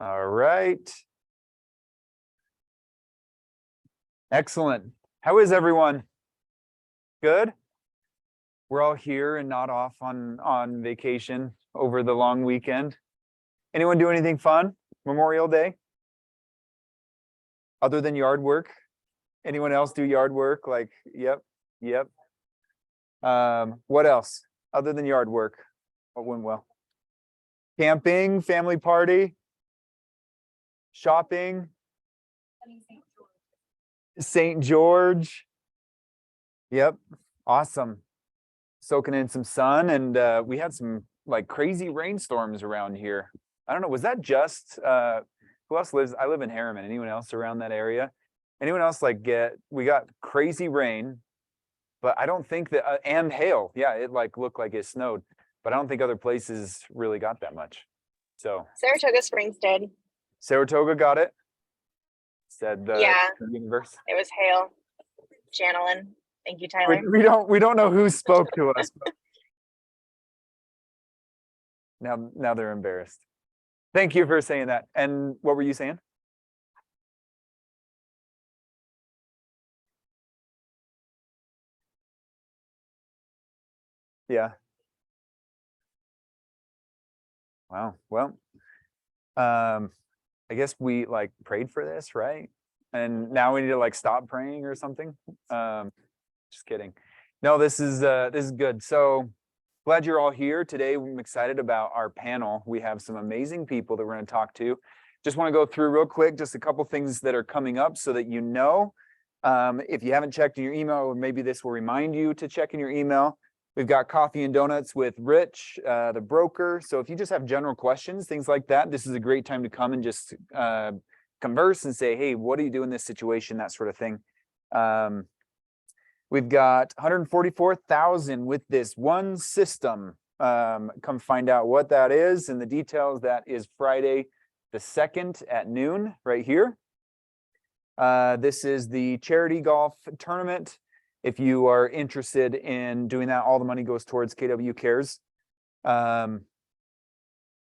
All right. Excellent. How is everyone? Good? We're all here and not off on vacation over the long weekend. Anyone do anything fun? Memorial Day? Other than yard work? Anyone else do yard work? Like, yep. What else? Other than yard work? What went well? Camping, family party, shopping, St. George. Yep, awesome. Soaking in some sun, and we had some like crazy rainstorms around here. I don't know, was that just who else lives? I live in Harriman. Anyone else around that area? Anyone else we got crazy rain, but I don't think that and hail. Yeah, it looked like it snowed, but I don't think other places really got that much. So Saratoga Springs did. Saratoga got it. Said the universe. It was hail. Janelin. Thank you, Tyler. We don't know who spoke to us. But now they're embarrassed. Thank you for saying that. And what were you saying? Yeah. Wow. Well, I guess we prayed for this, right? And now we need to stop praying or something. Just kidding. No, this is good. So glad you're all here today. I'm excited about our panel. We have some amazing people that we're going to talk to. Just want to go through real quick, just a couple things that are coming up so that you know. If you haven't checked in your email, or maybe this will remind you to check in your email. We've got coffee and donuts with Rich, the broker. So if you just have general questions, things like that, this is a great time to come and just converse and say, hey, what do you do in this situation? That sort of thing. We've got 144,000 with this one system. Come find out what that is and the details. That is Friday the 2nd at noon right here. This is the charity golf tournament. If you are interested in doing that, all the money goes towards KW Cares.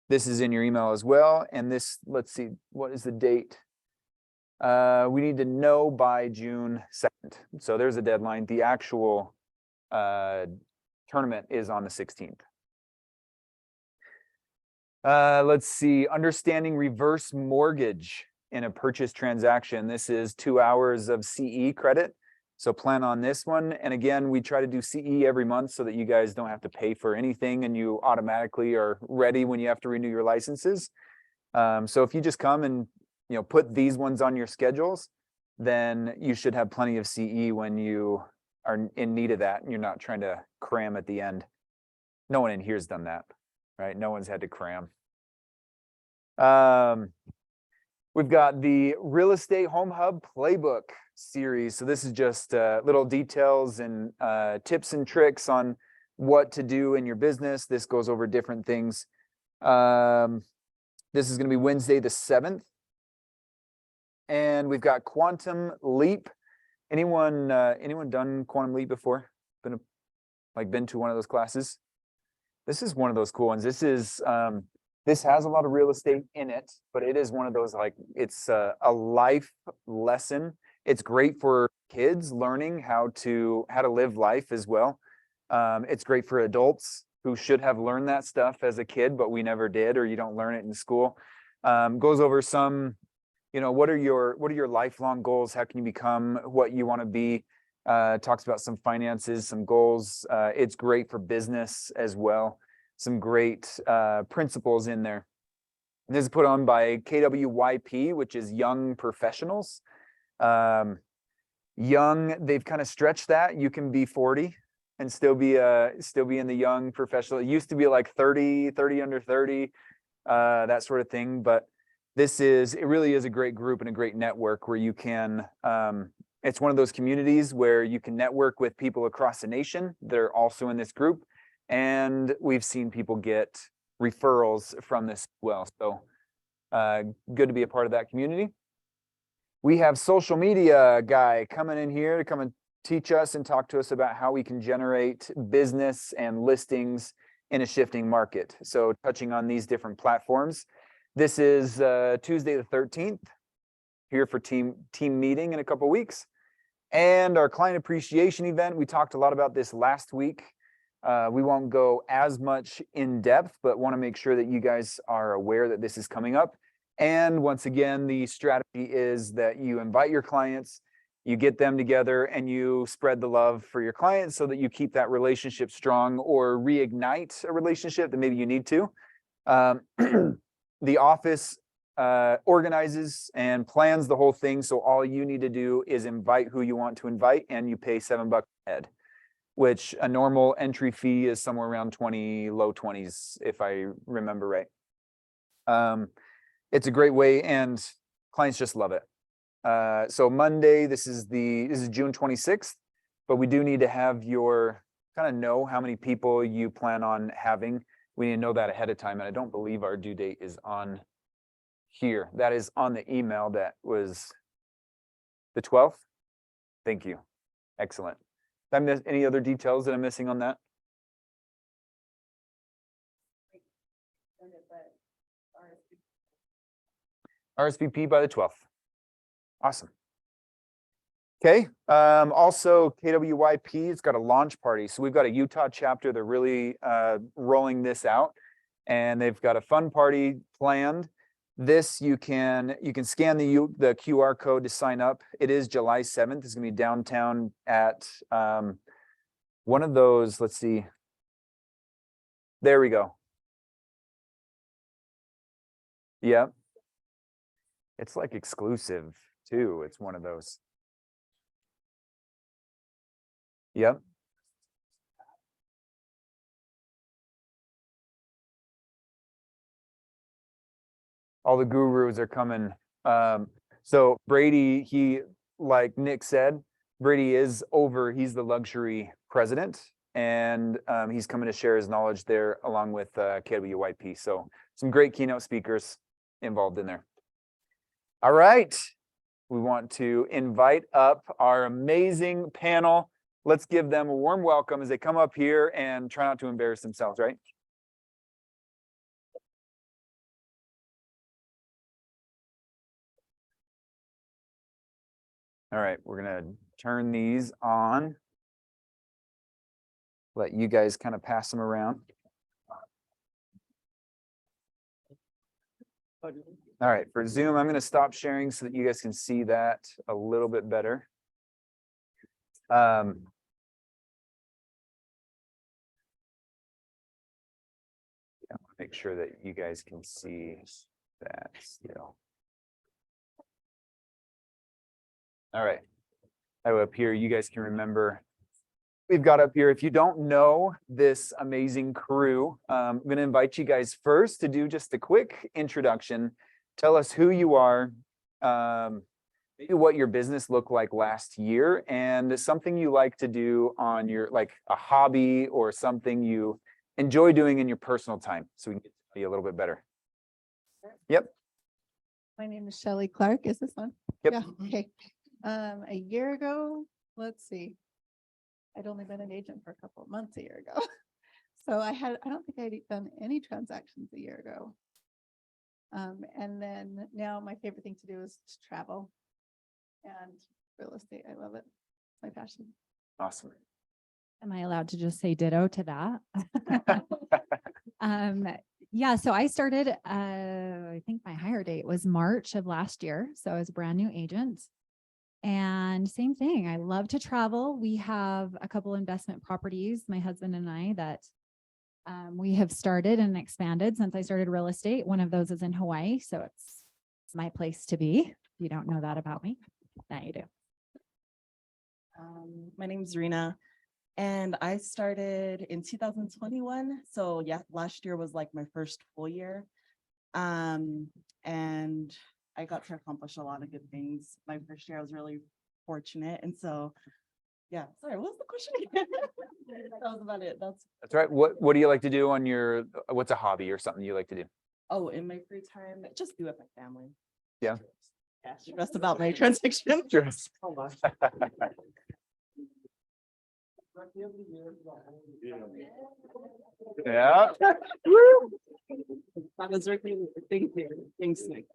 This is in your email as well. And this, let's see, what is the date? We need to know by June 2nd. So there's a deadline. The actual tournament is on the 16th. Let's see, understanding reverse mortgage in a purchase transaction. This is 2 hours of CE credit. So plan on this one. And again, we try to do CE every month so that you guys don't have to pay for anything and you automatically are ready when you have to renew your licenses. So if you just come and put these ones on your schedules, then you should have plenty of CE when you are in need of that and you're not trying to cram at the end. No one in here's done that, right? No one's had to cram. We've got the Real Estate Home Hub Playbook series. So this is just little details and tips and tricks on what to do in your business. This goes over different things. This is going to be Wednesday the 7th. And we've got Quantum Leap. Anyone done Quantum Leap before? Been to one of those classes? This is one of those cool ones. This has a lot of real estate in it, but it is one of those it's a life lesson. It's great for kids learning how to live life as well. It's great for adults who should have learned that stuff as a kid, but we never did, or you don't learn it in school. Goes over some, what are your lifelong goals? How can you become what you want to be? Talks about some finances, some goals. It's great for business as well. Some great principles in there. This is put on by KWYP, which is Young Professionals. Young, they've kind of stretched that. You can be 40 and still be in the young professional. It used to be like 30 under 30, that sort of thing. But it really is a great group and a great network where you can, it's one of those communities where you can network with people across the nation that are also in this group. And we've seen people get referrals from this as well. So good to be a part of that community. We have social media guy coming in here to come and teach us and talk to us about how we can generate business and listings in a shifting market. So touching on these different platforms. This is Tuesday the 13th, here for team meeting in a couple weeks. And our client appreciation event, we talked a lot about this last week. We won't go as much in depth, but want to make sure that you guys are aware that this is coming up. And once again, the strategy is that you invite your clients, you get them together, and you spread the love for your clients so that you keep that relationship strong, or reignite a relationship that maybe you need to. The office organizes and plans the whole thing. So all you need to do is invite who you want to invite, and you pay $7 a head, which a normal entry fee is somewhere around 20, low 20s, if I remember right. It's a great way, and clients just love it. So Monday, this is June 26th, but we do need to have your kind of know how many people you plan on having. We need to know that ahead of time, and I don't believe our due date is on here. That is on the email. That was the 12th. Thank you. Excellent. Did I miss any other details that I'm missing on that? RSVP by the 12th. Awesome. Okay. Also, KWYP, it's got a launch party. So we've got a Utah chapter. They're really rolling this out, and they've got a fun party planned. This you can scan the QR code to sign up. It is July 7th. It's gonna be downtown at one of those. Let's see. There we go. Yep. It's like exclusive too. It's one of those. Yep. All the gurus are coming. So Brady, he, like Nick said, Brady is over, he's the luxury president, and he's coming to share his knowledge there along with KWYP. So some great keynote speakers involved in there. All right, we want to invite up our amazing panel. Let's give them a warm welcome as they come up here and try not to embarrass themselves, right? All right, we're gonna turn these on. Let you guys kind of pass them around. All right, for Zoom, I'm gonna stop sharing so that you guys can see that a little bit better. Make sure that you guys can see that still. All right. Up here, you guys can remember. We've got up here, if you don't know this amazing crew, I'm going to invite you guys first to do just a quick introduction. Tell us who you are, what your business looked like last year, and something you like to do on your, like a hobby or something you enjoy doing in your personal time, so we can get to know you a little bit better. Yep. My name is Shelley Clark. Is this one? Yep. Yeah. Okay. A year ago, let's see. I'd only been an agent for a couple of months a year ago. So I don't think I'd done any transactions a year ago. And then now my favorite thing to do is to travel and real estate. I love it. It's my passion. Awesome. Am I allowed to just say ditto to that? Yeah, so I started, I think my hire date was March of last year. So I was a brand new agent. And same thing, I love to travel. We have a couple investment properties, my husband and I, that we have started and expanded since I started real estate. One of those is in Hawaii. So it's my place to be. You don't know that about me. Now you do. My name is Rena, and I started in 2021. So yeah, last year was like my first full year. And I got to accomplish a lot of good things. My first year I was really fortunate. And so, yeah, sorry, what was the question again? That was about it. That's right. What do you like to do on your, what's a hobby or something you like to do? Oh, in my free time, just be with my family. Yeah. Yeah, stressed about my transaction. Stress. Hold on. Yeah. That was really, thank you. Thanks, Nick.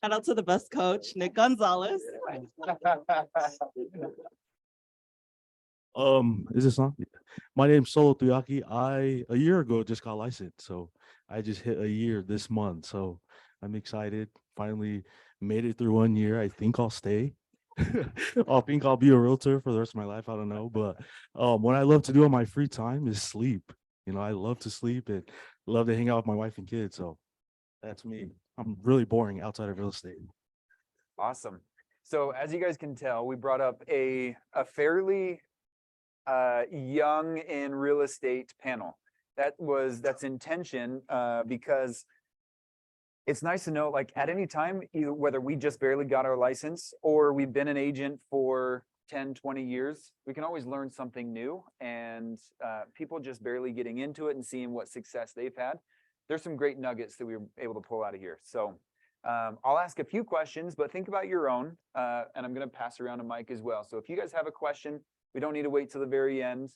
Shout out to the best coach, Nick Gonzalez. Is this on? My name's Solo Tuyaki. I a year ago just got licensed, so I just hit a year this month. So I'm excited. Finally made it through 1 year. I think I'll stay. I think I'll be a realtor for the rest of my life. I don't know, but what I love to do on my free time is sleep. You know, I love to sleep and love to hang out with my wife and kids. So that's me. I'm really boring outside of real estate. Awesome. So as you guys can tell, we brought up a fairly young in real estate panel. That's intention because it's nice to know, like, at any time, either whether we just barely got our license or we've been an agent for 10, 20 years, we can always learn something new. And people just barely getting into it and seeing what success they've had. There's some great nuggets that we were able to pull out of here. So I'll ask a few questions, but think about your own. And I'm going to pass around a mic as well. So if you guys have a question, we don't need to wait till the very end.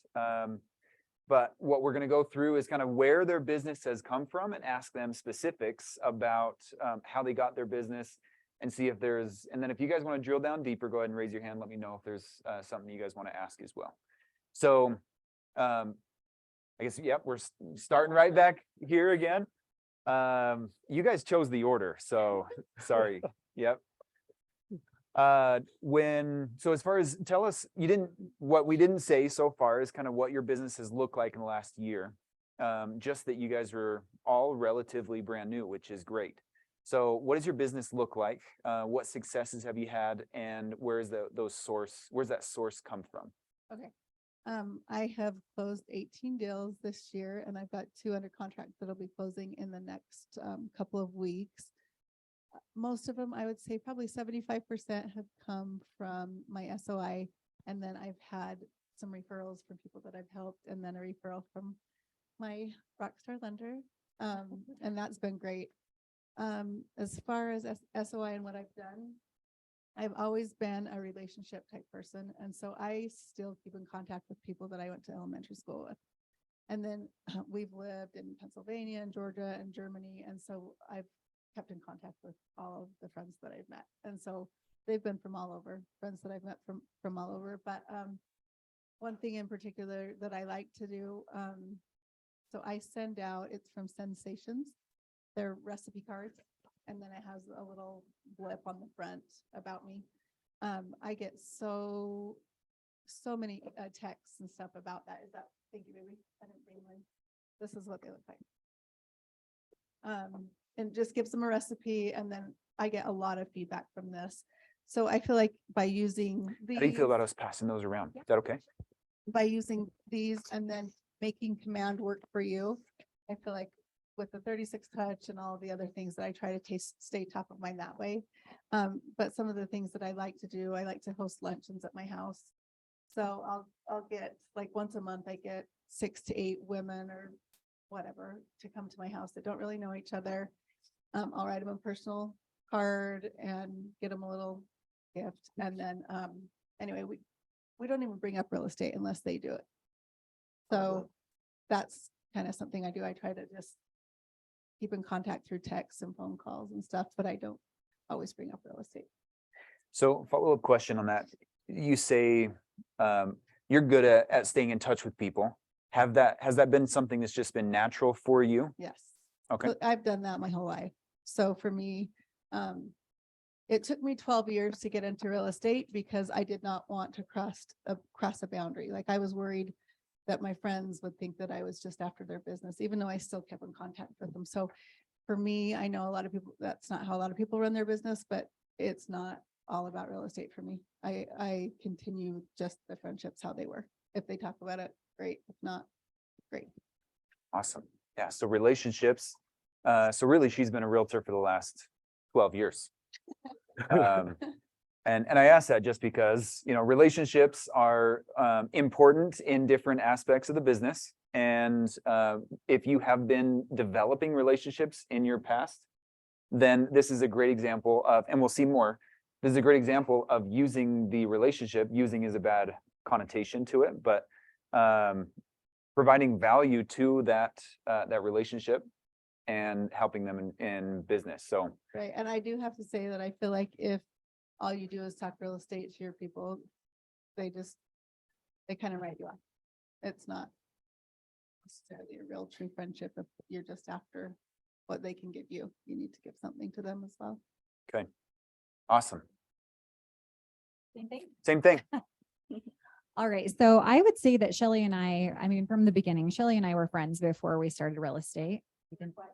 But what we're going to go through is kind of where their business has come from and ask them specifics about how they got their business and see if there's, and then if you guys want to drill down deeper, go ahead and raise your hand. Let me know if there's something you guys want to ask as well. So I guess, yep, we're starting right back here again. You guys chose the order, so sorry. Yep. So as far as, tell us, what we didn't say so far is kind of what your business has looked like in the last year. Just that you guys are all relatively brand new, which is great. So what does your business look like? What successes have you had, and where's that source come from? Okay. I have closed 18 deals this year, and I've got 2 under contract that'll be closing in the next couple of weeks. Most of them, I would say probably 75% have come from my SOI. And then I've had some referrals from people that I've helped, and then a referral from my rockstar lender. And that's been great. As far as SOI and what I've done, I've always been a relationship type person. And so I still keep in contact with people that I went to elementary school with. And then we've lived in Pennsylvania and Georgia and Germany. And so I've kept in contact with all of the friends that I've met. And so they've been from all over, friends that I've met from all over. But one thing in particular that I like to do, so I send out, it's from Sensations, their recipe cards, and then it has a little blip on the front about me. I get so many texts and stuff about that. Thank you, baby. I didn't bring mine. This is what they look like. And just gives them a recipe, and then I get a lot of feedback from this. So I feel like by using these, How do you feel about us passing those around? Is that okay? by using these and then making command work for you, I feel like with the 36 touch and all the other things that I try to stay top of mind that way. But some of the things that I like to do, I like to host luncheons at my house. So I'll get, like, once a month, I get 6 to 8 women or whatever to come to my house that don't really know each other. I'll write them a personal card and get them a little gift. And then anyway, we don't even bring up real estate unless they do it. So that's kind of something I do. I try to just keep in contact through texts and phone calls and stuff, but I don't always bring up real estate. So follow-up question on that. You say you're good at staying in touch with people. Has that been something that's just been natural for you? Yes. Okay. So I've done that my whole life. So for me, it took me 12 years to get into real estate because I did not want to cross a boundary. Like, I was worried that my friends would think that I was just after their business, even though I still kept in contact with them. So for me, I know a lot of people, that's not how a lot of people run their business, but it's not all about real estate for me. I continue just the friendships how they were. If they talk about it, great. If not, great. Awesome. Yeah. So relationships. So really, she's been a realtor for the last 12 years. And I ask that just because, relationships are important in different aspects of the business. And if you have been developing relationships in your past, then this is a great example of, and we'll see more, this is a great example of using the relationship. Using is a bad connotation to it, but providing value to that relationship and helping them in business. So Right, and I do have to say that I feel like if all you do is talk real estate to your people, they kind of write you off. It's not necessarily a real true friendship if you're just after what they can give you. You need to give something to them as well. awesome. Same thing. Same thing. All right. So I would say that Shelly and I mean, from the beginning, Shelly and I were friends before we started real estate.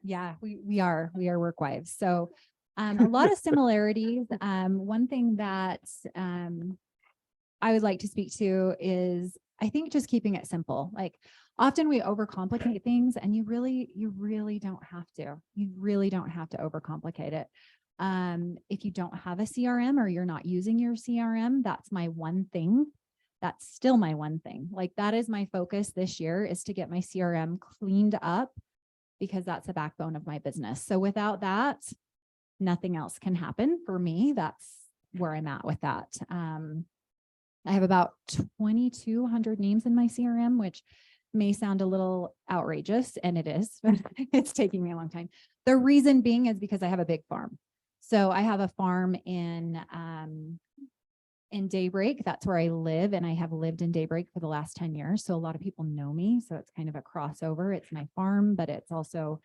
Yeah, we are work wives. So a lot of similarities. One thing that I would like to speak to is I think just keeping it simple. Like often we overcomplicate things and you really don't have to. You really don't have to overcomplicate it. If you don't have a CRM or you're not using your CRM, that's my one thing. That's still my one thing. Like that is my focus this year is to get my CRM cleaned up because that's the backbone of my business. So without that, nothing else can happen for me. That's where I'm at with that. I have about 2,200 names in my CRM, which may sound a little outrageous, and it is. It's taking me a long time. The reason being is because I have a big farm. So I have a farm in Daybreak. That's where I live, and I have lived in Daybreak for the last 10 years. So a lot of people know me. So it's kind of a crossover. It's my farm, but it's also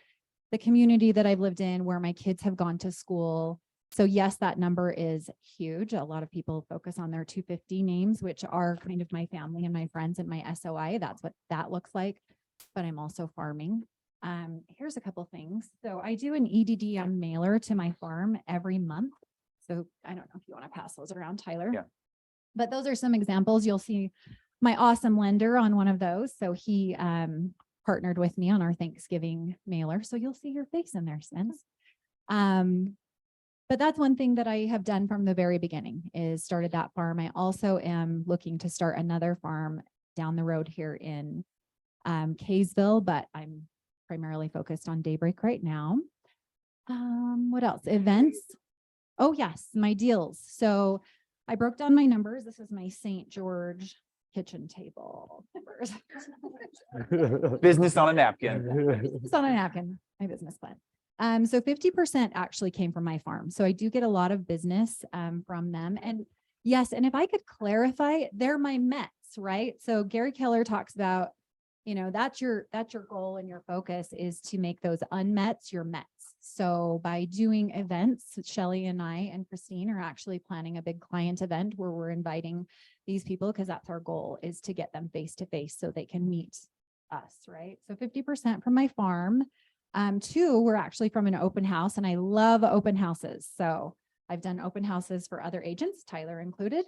the community that I've lived in where my kids have gone to school. So yes, that number is huge. A lot of people focus on their 250 names, which are kind of my family and my friends and my SOI. That's what that looks like. But I'm also farming. Here's a couple things. So I do an EDDM mailer to my farm every month. So I don't know if you want to pass those around, Tyler. Yeah. But those are some examples. You'll see my awesome lender on one of those. So he partnered with me on our Thanksgiving mailer. So you'll see your face in there, Spence. But that's one thing that I have done from the very beginning is started that farm. I also am looking to start another farm down the road here in Kaysville, but I'm primarily focused on Daybreak right now. What else? Events. Oh yes, my deals. So I broke down my numbers. This is my St. George kitchen table numbers. Business on a napkin. It's on a napkin, my business plan. So 50% actually came from my farm. So I do get a lot of business from them. And yes, and if I could clarify, they're my Mets, right? So Gary Keller talks about, you know, that's your goal and your focus is to make those unmets your Mets. So by doing events, Shelly and I and Christine are actually planning a big client event where we're inviting these people because that's our goal is to get them face to face so they can meet us, right? So 50% from my farm. 2 were actually from an open house, and I love open houses. So I've done open houses for other agents, Tyler included,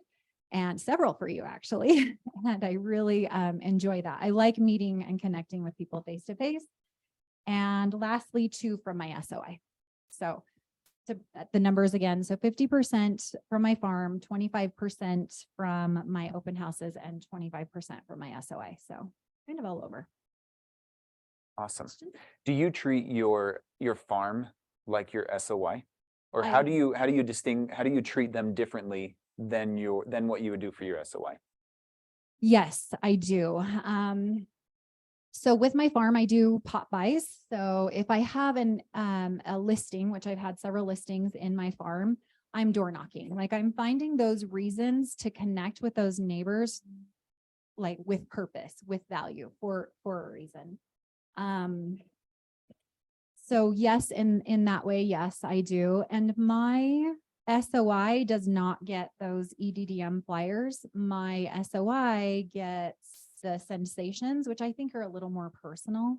and several for you actually. And I really enjoy that. I like meeting and connecting with people face to face. And lastly, 2 from my SOI. So the numbers again, so 50% from my farm, 25% from my open houses, and 25% from my SOI. So kind of all over. Awesome. Do you treat your farm like your SOI? Or how do you treat them differently than what you would do for your SOI? Yes, I do. So with my farm, I do pop buys. So if I have a listing, which I've had several listings in my farm, I'm door knocking. Like I'm finding those reasons to connect with those neighbors, like with purpose, with value for a reason. So yes, in that way, yes, I do. And my SOI does not get those EDDM flyers. My SOI gets the sensations, which I think are a little more personal.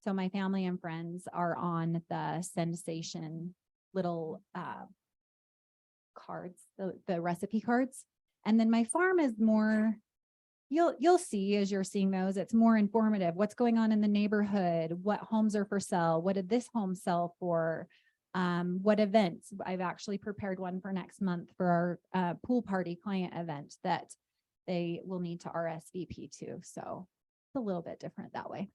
So my family and friends are on the sensation little cards, the recipe cards. And then my farm is more, you'll see as you're seeing those, it's more informative. What's going on in the neighborhood? What homes are for sale? What did this home sell for? What events? I've actually prepared one for next month for our pool party client event that they will need to RSVP to. So it's a little bit different that way.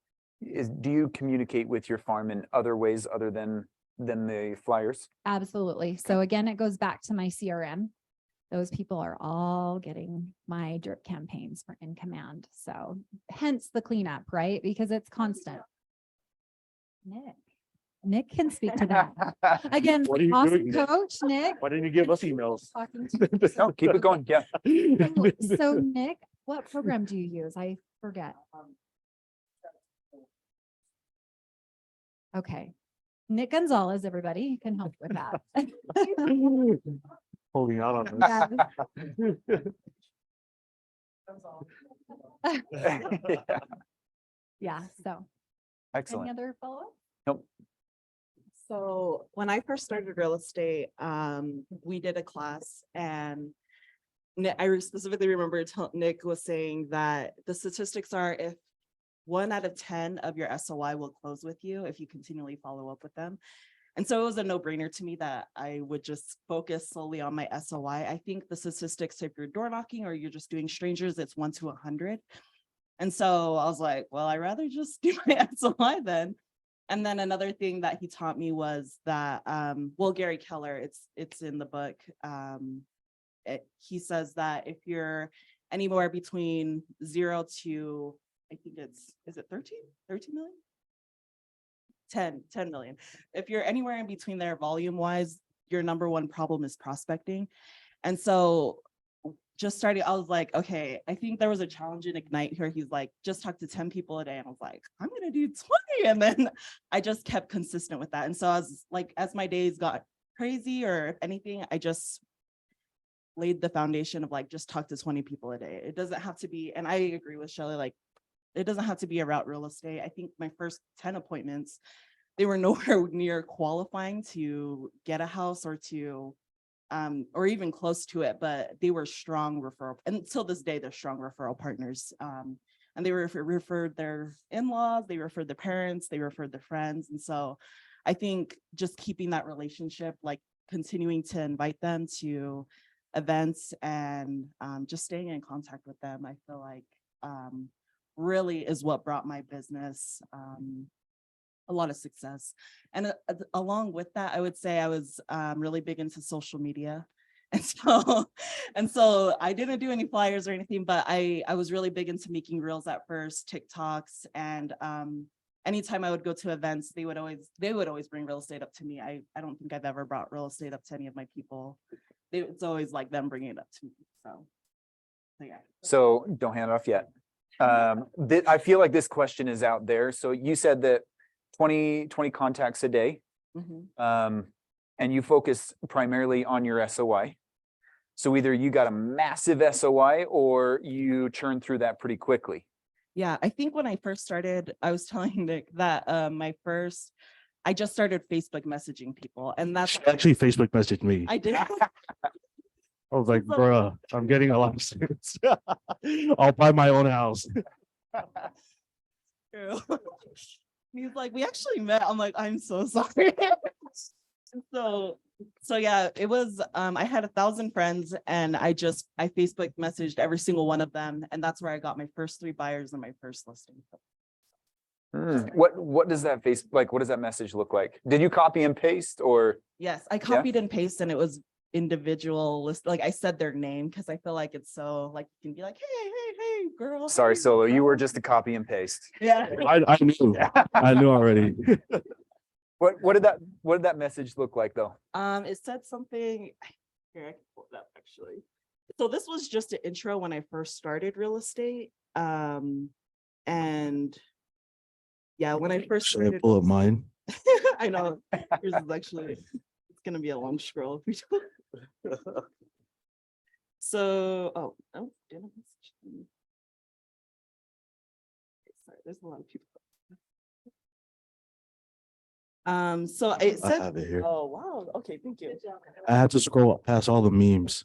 Do you communicate with your farm in other ways other than the flyers? Absolutely. So again, it goes back to my CRM. Those people are all getting my drip campaigns for in command. So hence the cleanup, right? Because it's constant. Nick. Nick can speak to that. Again, What are you awesome doing, Nick? coach, Nick. Why didn't you give us emails? Talking to No, keep it going. Yeah. So Nick, what program do you use? I forget. Okay. Nick Gonzalez, everybody can help with that. Holding out on Yeah. us. Yeah. Yeah, so any Excellent. other follow-up? Nope. So when I first started real estate, we did a class and I specifically remember Nick was saying that the statistics are if 1 out of 10 of your SOI will close with you if you continually follow up with them. And so it was a no-brainer to me that I would just focus solely on my SOI. I think the statistics, if you're door knocking or you're just doing strangers, it's 1 to 100. And so I was like, well, I'd rather just do my SOI then. And then another thing that he taught me was that, well, Gary Keller, it's in the book. He says that if you're anywhere between 0 to, I think is it 13 million? 10 million. If you're anywhere in between there volume wise, your number one problem is prospecting. And so just starting, I was like, okay, I think there was a challenge in Ignite here. He's like, just talk to 10 people a day. And I was like, I'm going to do 20. And then I just kept consistent with that. And so I was like, as my days got crazy, or if anything, I just laid the foundation of like, just talk to 20 people a day. It doesn't have to be, and I agree with Shelly, like, it doesn't have to be about real estate. I think my first 10 appointments, they were nowhere near qualifying to get a house or to, or even close to it, but they were strong referral. And until this day, they're strong referral partners. And they referred their in-laws, they referred their parents, they referred their friends. And so I think just keeping that relationship, like continuing to invite them to events and just staying in contact with them, I feel like really is what brought my business a lot of success. And along with that, I would say I was really big into social media. And so I didn't do any flyers or anything, but I was really big into making reels at first, TikToks, and anytime I would go to events, they would always bring real estate up to me. I don't think I've ever brought real estate up to any of my people. It's always like them bringing it up to me. So yeah. So don't hand it off yet. I feel like this question is out there. So you said that 20 contacts a day, and you focus primarily on your SOI. So either you got a massive SOI or you churn through that pretty quickly. Yeah, I think when I first started, I was telling Nick that I just started Facebook messaging people, and that's She actually Facebook messaged me. I did. I was like, bruh, I'm getting a lot of students. I'll buy my own house. True. He's like, we actually met. I'm like, I'm so sorry. So yeah, it was, I had 1,000 friends and I Facebook messaged every single one of them. And that's where I got my first 3 buyers and my first listing. What does that what does that message look like? Did you copy and paste or? Yes, I copied and pasted, and it was individual list. Like I said their name because I feel like it's so like you can be like, hey, girl. Sorry, hey, Solo, you girl. were just a copy and paste. Yeah. I knew. I knew already. What did that message look like though? It said something here, I can pull it up actually. So this was just an intro when I first started real estate. And yeah, when I first Should I started, pull up mine? I know yours is actually, it's gonna be a long scroll. So, oh, no, didn't message them. Sorry, there's a lot of people. So it I said, have it here. oh, wow. Okay, thank you. I had to scroll up past all the memes.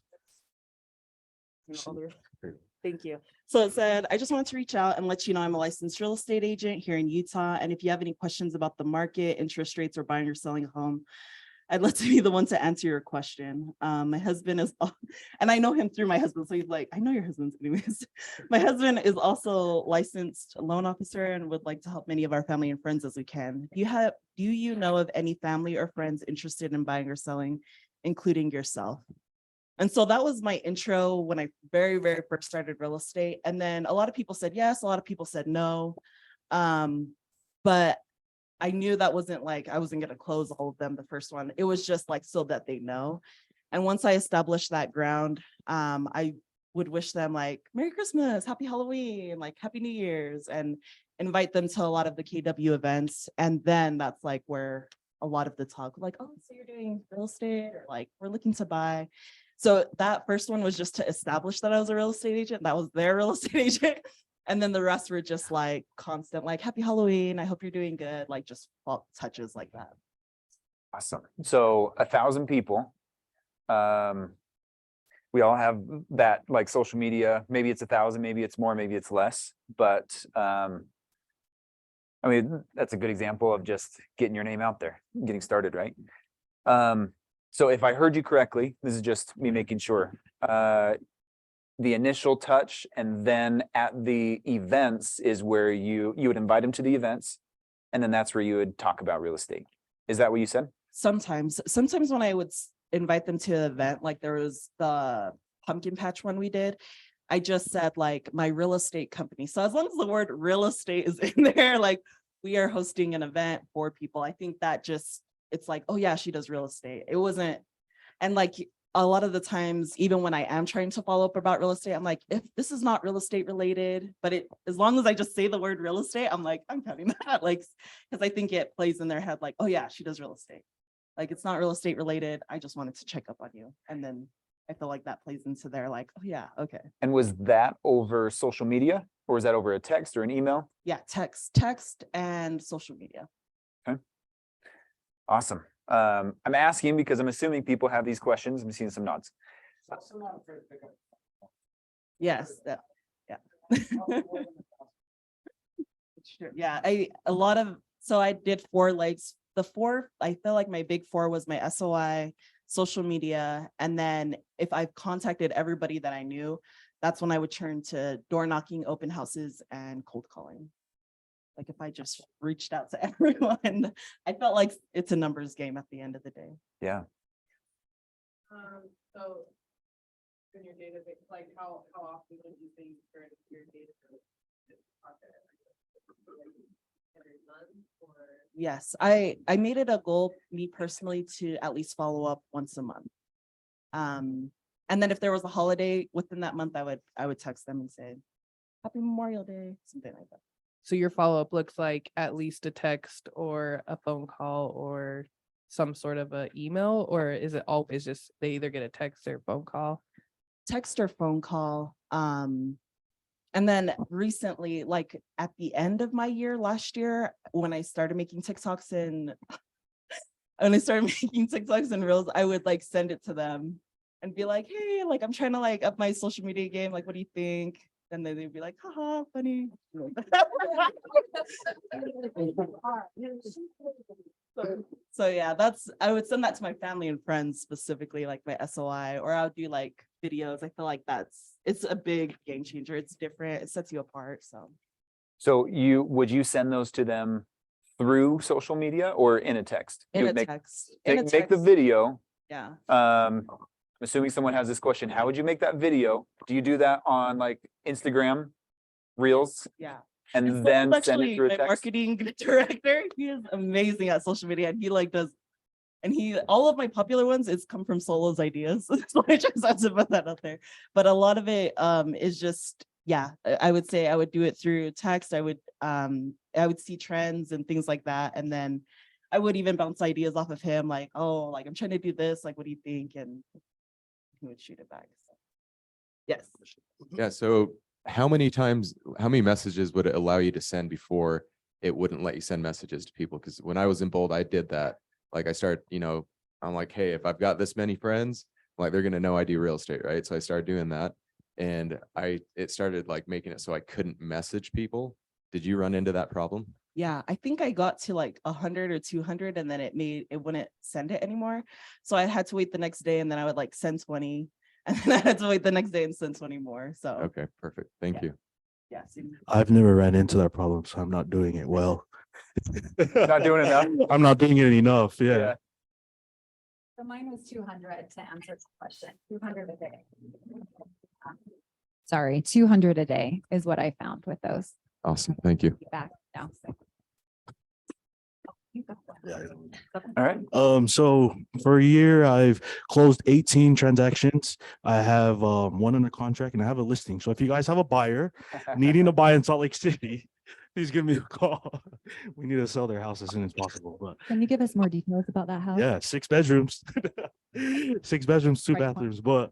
Thank you. So it said, I just wanted to reach out and let you know I'm a licensed real estate agent here in Utah. And if you have any questions about the market, interest rates, or buying or selling a home, I'd love to be the one to answer your question. My husband is, and I know him through my husband, so he's like, I know your husband's anyways. My husband is also licensed loan officer and would like to help many of our family and friends as we can. Do you know of any family or friends interested in buying or selling, including yourself? And so that was my intro when I very, very first started real estate. And then a lot of people said yes, a lot of people said no. But I knew that wasn't like, I wasn't gonna close all of them the first one. It was just like so that they know. And once I established that ground, I would wish them like Merry Christmas, Happy Halloween, like Happy New Year's, and invite them to a lot of the KW events. And then that's like where a lot of the talk, like, oh, so you're doing real estate, or like, we're looking to buy. So that first one was just to establish that I was a real estate agent. That was their real estate agent. And then the rest were just like constant, like, Happy Halloween, I hope you're doing good, like just touches like that. Awesome. So 1,000 people. We all have that like social media. Maybe it's 1,000, maybe it's more, maybe it's less. But I mean, that's a good example of just getting your name out there, getting started, right? So if I heard you correctly, this is just me making sure. The initial touch, and then at the events is where you would invite them to the events, and then that's where you would talk about real estate. Is that what you said? Sometimes when I would invite them to an event, like there was the pumpkin patch one we did, I just said like my real estate company. So as long as the word real estate is in there, like we are hosting an event for people, I think that just, it's like, oh yeah, she does real estate. It wasn't, and like a lot of the times, even when I am trying to follow up about real estate, I'm like, if this is not real estate related, but as long as I just say the word real estate, I'm like, I'm cutting that, like, because I think it plays in their head, like, oh yeah, she does real estate. Like, it's not real estate related. I just wanted to check up on you. And then I feel like that plays into their like, oh yeah, okay. And was that over social media, or was that over a text or an email? Yeah, text and social media. Awesome. I'm asking because I'm assuming people have these questions. I'm seeing some nods. Yes, yeah. Sure. Yeah, I did 4 legs. The 4, I feel like my big 4 was my SOI, social media, and then if I've contacted everybody that I knew, that's when I would turn to door knocking, open houses, and cold calling. Like if I just reached out to everyone, I felt like it's a numbers game at the end of the day. Yeah. So in your database, like how often would you say you turn your database? Every month, or? Yes, I made it a goal, me personally, to at least follow up once a month. And then if there was a holiday within that month, I would text them and say, Happy Memorial Day, something like that. So your follow-up looks like at least a text or a phone call or some sort of a email, or is it always just they either get a text or phone call? Text or phone call. And then recently, like at the end of my year last year, when I started making TikToks and Reels, I would like send it to them and be like, hey, like I'm trying to like up my social media game. Like, what do you think? And then they'd be like, haha, funny. So yeah, I would send that to my family and friends, specifically like my SOI, or I would do like videos. I feel like it's a big game changer. It's different. It sets you apart. So would you send those to them through social media or in a text? In a text. In a Make the text. video. Yeah. I'm assuming someone has this question. How would you make that video? Do you do that on like Instagram Reels? Yeah. And then send it actually through a my text? marketing director. He is amazing at social media, and he like does, and all of my popular ones, it's come from Solo's ideas. So I just have to put that out there. But a lot of it is just, yeah, I would say I would do it through text. I would see trends and things like that, and then I would even bounce ideas off of him, like, oh, like I'm trying to do this, like what do you think? And he would shoot it back. So. Yes. Yeah. So how many messages would it allow you to send before it wouldn't let you send messages to people? Because when I was in Bold, I did that. Like I started, I'm like, hey, if I've got this many friends, like they're going to know I do real estate, right? So I started doing that, and it started like making it so I couldn't message people. Did you run into that problem? Yeah, I think I got to like 100 or 200, and then it wouldn't send it anymore. So I had to wait the next day, and then I would like send 20, and then I had to wait the next day and send 20 more. So Okay, perfect. Thank you. yeah. I've never ran into that problem, so I'm not doing it well. Not doing enough? I'm not doing it enough. Yeah. So mine was 200 to answer the question, 200 a day. Sorry, 200 a day is what I found with those. Awesome. Thank you. Back now. So. All right. So for a year, I've closed 18 transactions. I have one under contract and I have a listing. So if you guys have a buyer needing to buy in Salt Lake City, please give me a call. We need to sell their house as soon as possible. But Can you give us more details about that house? yeah, 6 bedrooms, 6 bedrooms, 2 Price point. bathrooms. But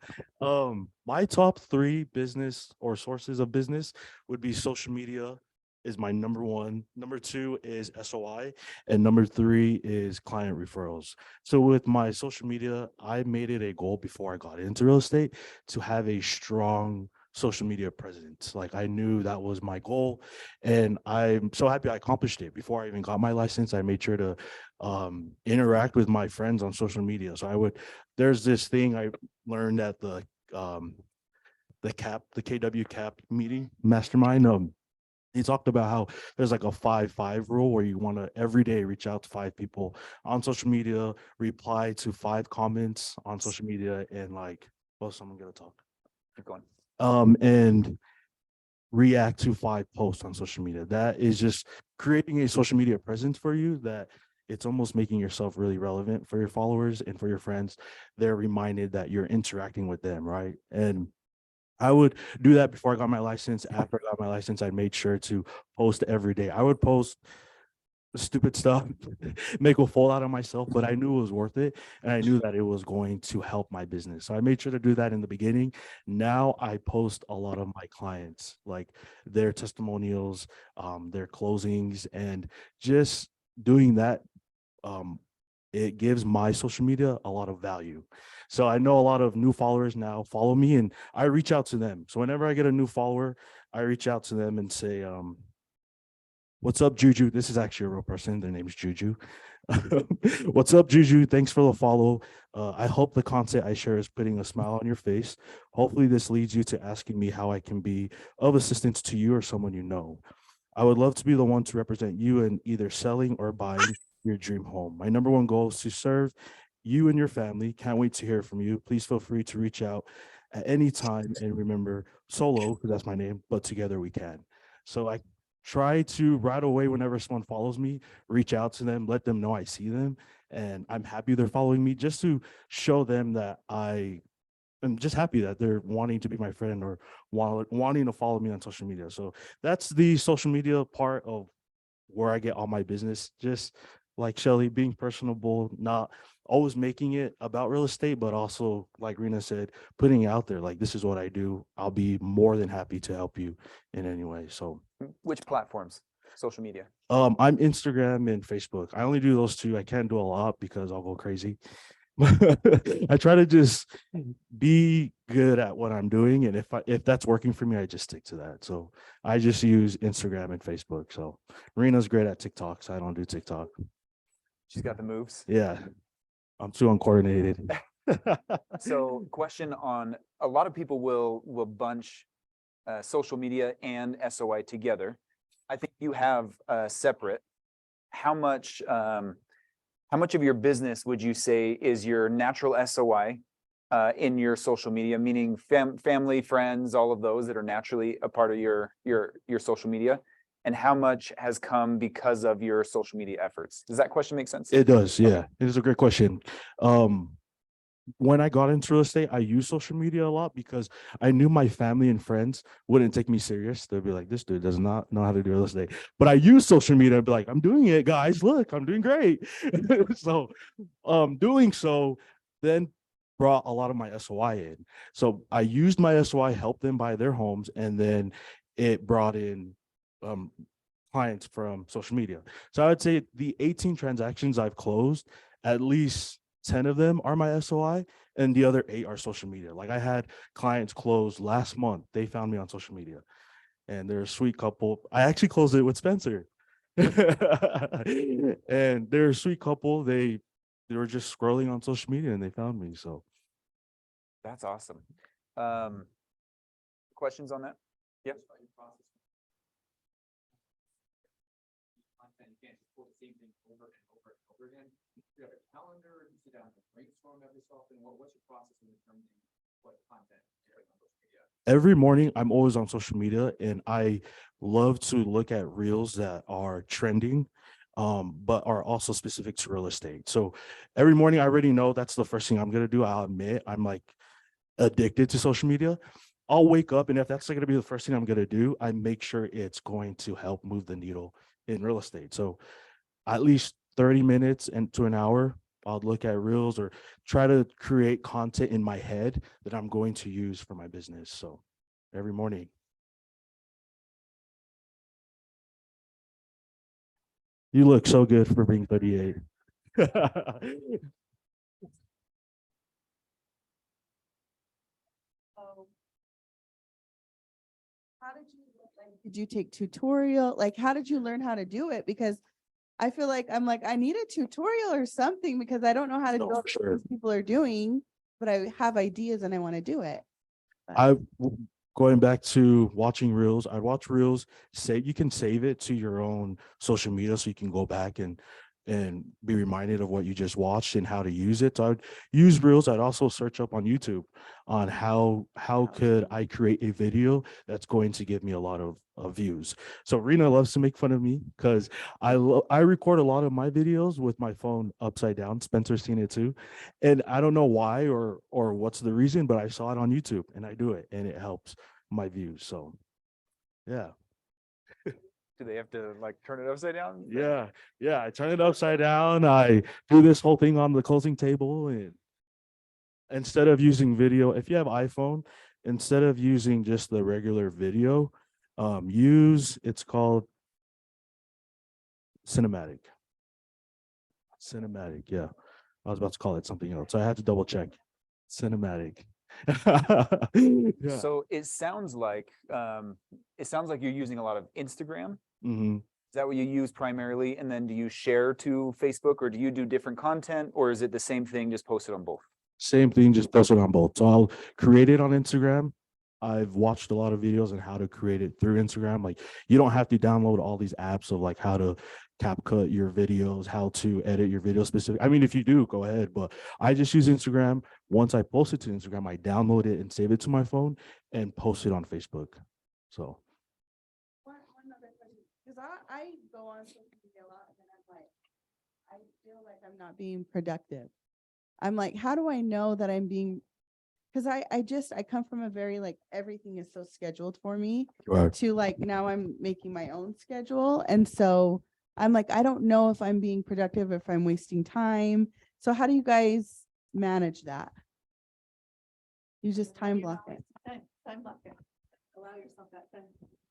my top 3 business or sources of business would be social media is my number 1. Number 2 is SOI, and number 3 is client referrals. So with my social media, I made it a goal before I got into real estate to have a strong social media presence. Like I knew that was my goal, and I'm so happy I accomplished it. Before I even got my license, I made sure to interact with my friends on social media. So there's this thing I learned at the KW cap meeting mastermind. He talked about how there's like a 5-5 rule where you want to every day reach out to 5 people on social media, reply to 5 comments on social media, and like, well, someone gonna talk. Keep going. And react to 5 posts on social media. That is just creating a social media presence for you that it's almost making yourself really relevant for your followers and for your friends. They're reminded that you're interacting with them, right? And I would do that before I got my license. After I got my license, I made sure to post every day. I would post stupid stuff, make a fool out of myself, but I knew it was worth it. And I knew that it was going to help my business. So I made sure to do that in the beginning. Now I post a lot of my clients, like their testimonials, their closings, and just doing that. It gives my social media a lot of value. So I know a lot of new followers now follow me and I reach out to them. So whenever I get a new follower, I reach out to them and say, what's up, Juju? This is actually a real person. Their name's Juju. What's up, Juju? Thanks for the follow. I hope the content I share is putting a smile on your face. Hopefully this leads you to asking me how I can be of assistance to you or someone you know. I would love to be the one to represent you in either selling or buying your dream home. My number 1 goal is to serve you and your family. Can't wait to hear from you. Please feel free to reach out at any time. And remember, solo, because that's my name, but together we can. So I try to right away, whenever someone follows me, reach out to them, let them know I see them. And I'm happy they're following me just to show them that I'm just happy that they're wanting to be my friend or wanting to follow me on social media. So that's the social media part of where I get all my business. Just like Shelly, being personable, not always making it about real estate, but also, like Rena said, putting it out there. Like, this is what I do. I'll be more than happy to help you in any way. So Which platforms? Social media. I'm Instagram and Facebook. I only do those 2. I can't do a lot because I'll go crazy. I try to just be good at what I'm doing, and if that's working for me, I just stick to that. So I just use Instagram and Facebook. So Rena's great at TikTok, so I don't do TikTok. She's got the moves. Yeah, I'm too uncoordinated. So question on, a lot of people will bunch social media and SOI together. I think you have separate. How much of your business would you say is your natural SOI in your social media, meaning family, friends, all of those that are naturally a part of your social media? And how much has come because of your social media efforts? Does that question make sense? It does, yeah. It is a great question. When I got into real estate, I used social media a lot because I knew my family and friends wouldn't take me serious. They'd be like, this dude does not know how to do real estate. But I use social media and be like, I'm doing it, guys. Look, I'm doing great. So doing so then brought a lot of my SOI in. So I used my SOI, helped them buy their homes, and then it brought in clients from social media. So I would say the 18 transactions I've closed, at least 10 of them are my SOI and the other 8 are social media. Like I had clients close last month. They found me on social media and they're a sweet couple. I actually closed it with Spencer. And they're a sweet couple. They were just scrolling on social media and they found me. So That's awesome. Questions on that? Yep. Content, you can't just pull the same thing over and over and over again. You have a calendar, you sit down and brainstorm every so often. What's your process in determining what content you're putting on social media? every morning I'm always on social media and I love to look at reels that are trending. but are also specific to real estate. So every morning I already know that's the first thing I'm gonna do. I'll admit I'm like addicted to social media. I'll wake up, and if that's going to be the first thing I'm going to do, I make sure it's going to help move the needle in real estate. So at least 30 minutes and to an hour, I'll look at reels or try to create content in my head that I'm going to use for my business. So every morning. You look so good for being 38. How did you, did you take tutorial? Like, how did you learn how to do it? Because I feel like I need a tutorial or something because I don't know how to No, do for what sure. these people are doing, but I have ideas and I want to do it. Going back to watching reels, I watch reels, you can save it to your own social media so you can go back and be reminded of what you just watched and how to use it. So I'd use reels. I'd also search up on YouTube on how could I create a video that's going to give me a lot of views. So Rena loves to make fun of me because I record a lot of my videos with my phone upside down. Spencer's seen it too. And I don't know why or what's the reason, but I saw it on YouTube and I do it and it helps my views. So yeah. Do they have to like turn it upside down? Yeah. I turn it upside down. I do this whole thing on the closing table, and instead of using video, if you have iPhone, instead of using just the regular video, it's called cinematic. Cinematic, yeah. I was about to call it something else. So I had to double check. Cinematic. Yeah. So it sounds like you're using a lot of Instagram. Mhm. Is that what you use primarily? And then do you share to Facebook, or do you do different content, or is it the same thing, just posted on both? Same thing, just post it on both. So I'll create it on Instagram. I've watched a lot of videos on how to create it through Instagram. Like you don't have to download all these apps of like how to CapCut your videos, how to edit your video specific. I mean, if you do, go ahead. But I just use Instagram. Once I post it to Instagram, I download it and save it to my phone and post it on Facebook. So One other question, because I go on social media a lot and then I'm like, I feel like I'm not being productive. I'm like, how do I know that I'm being, because I come from a very like everything is so scheduled for me right. to like now I'm making my own schedule. And so I'm like, I don't know if I'm being productive, if I'm wasting time. So how do you guys manage that? You just time block it. Time block it. Allow yourself that time.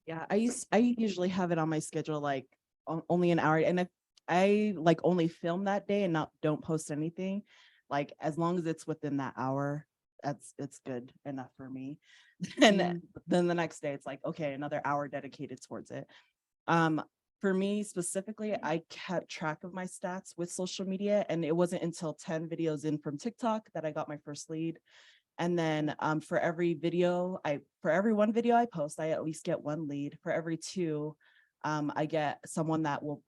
Yeah, I usually have it on my schedule like only an hour, and if I like only film that day and don't post anything, like as long as it's within that hour, it's good enough for me. And then the next day it's like, okay, another hour dedicated towards it. For me specifically, I kept track of my stats with social media, and it wasn't until 10 videos in from TikTok that I got my first lead. And then for every one video I post, I at least get one lead. For every two, I get someone that will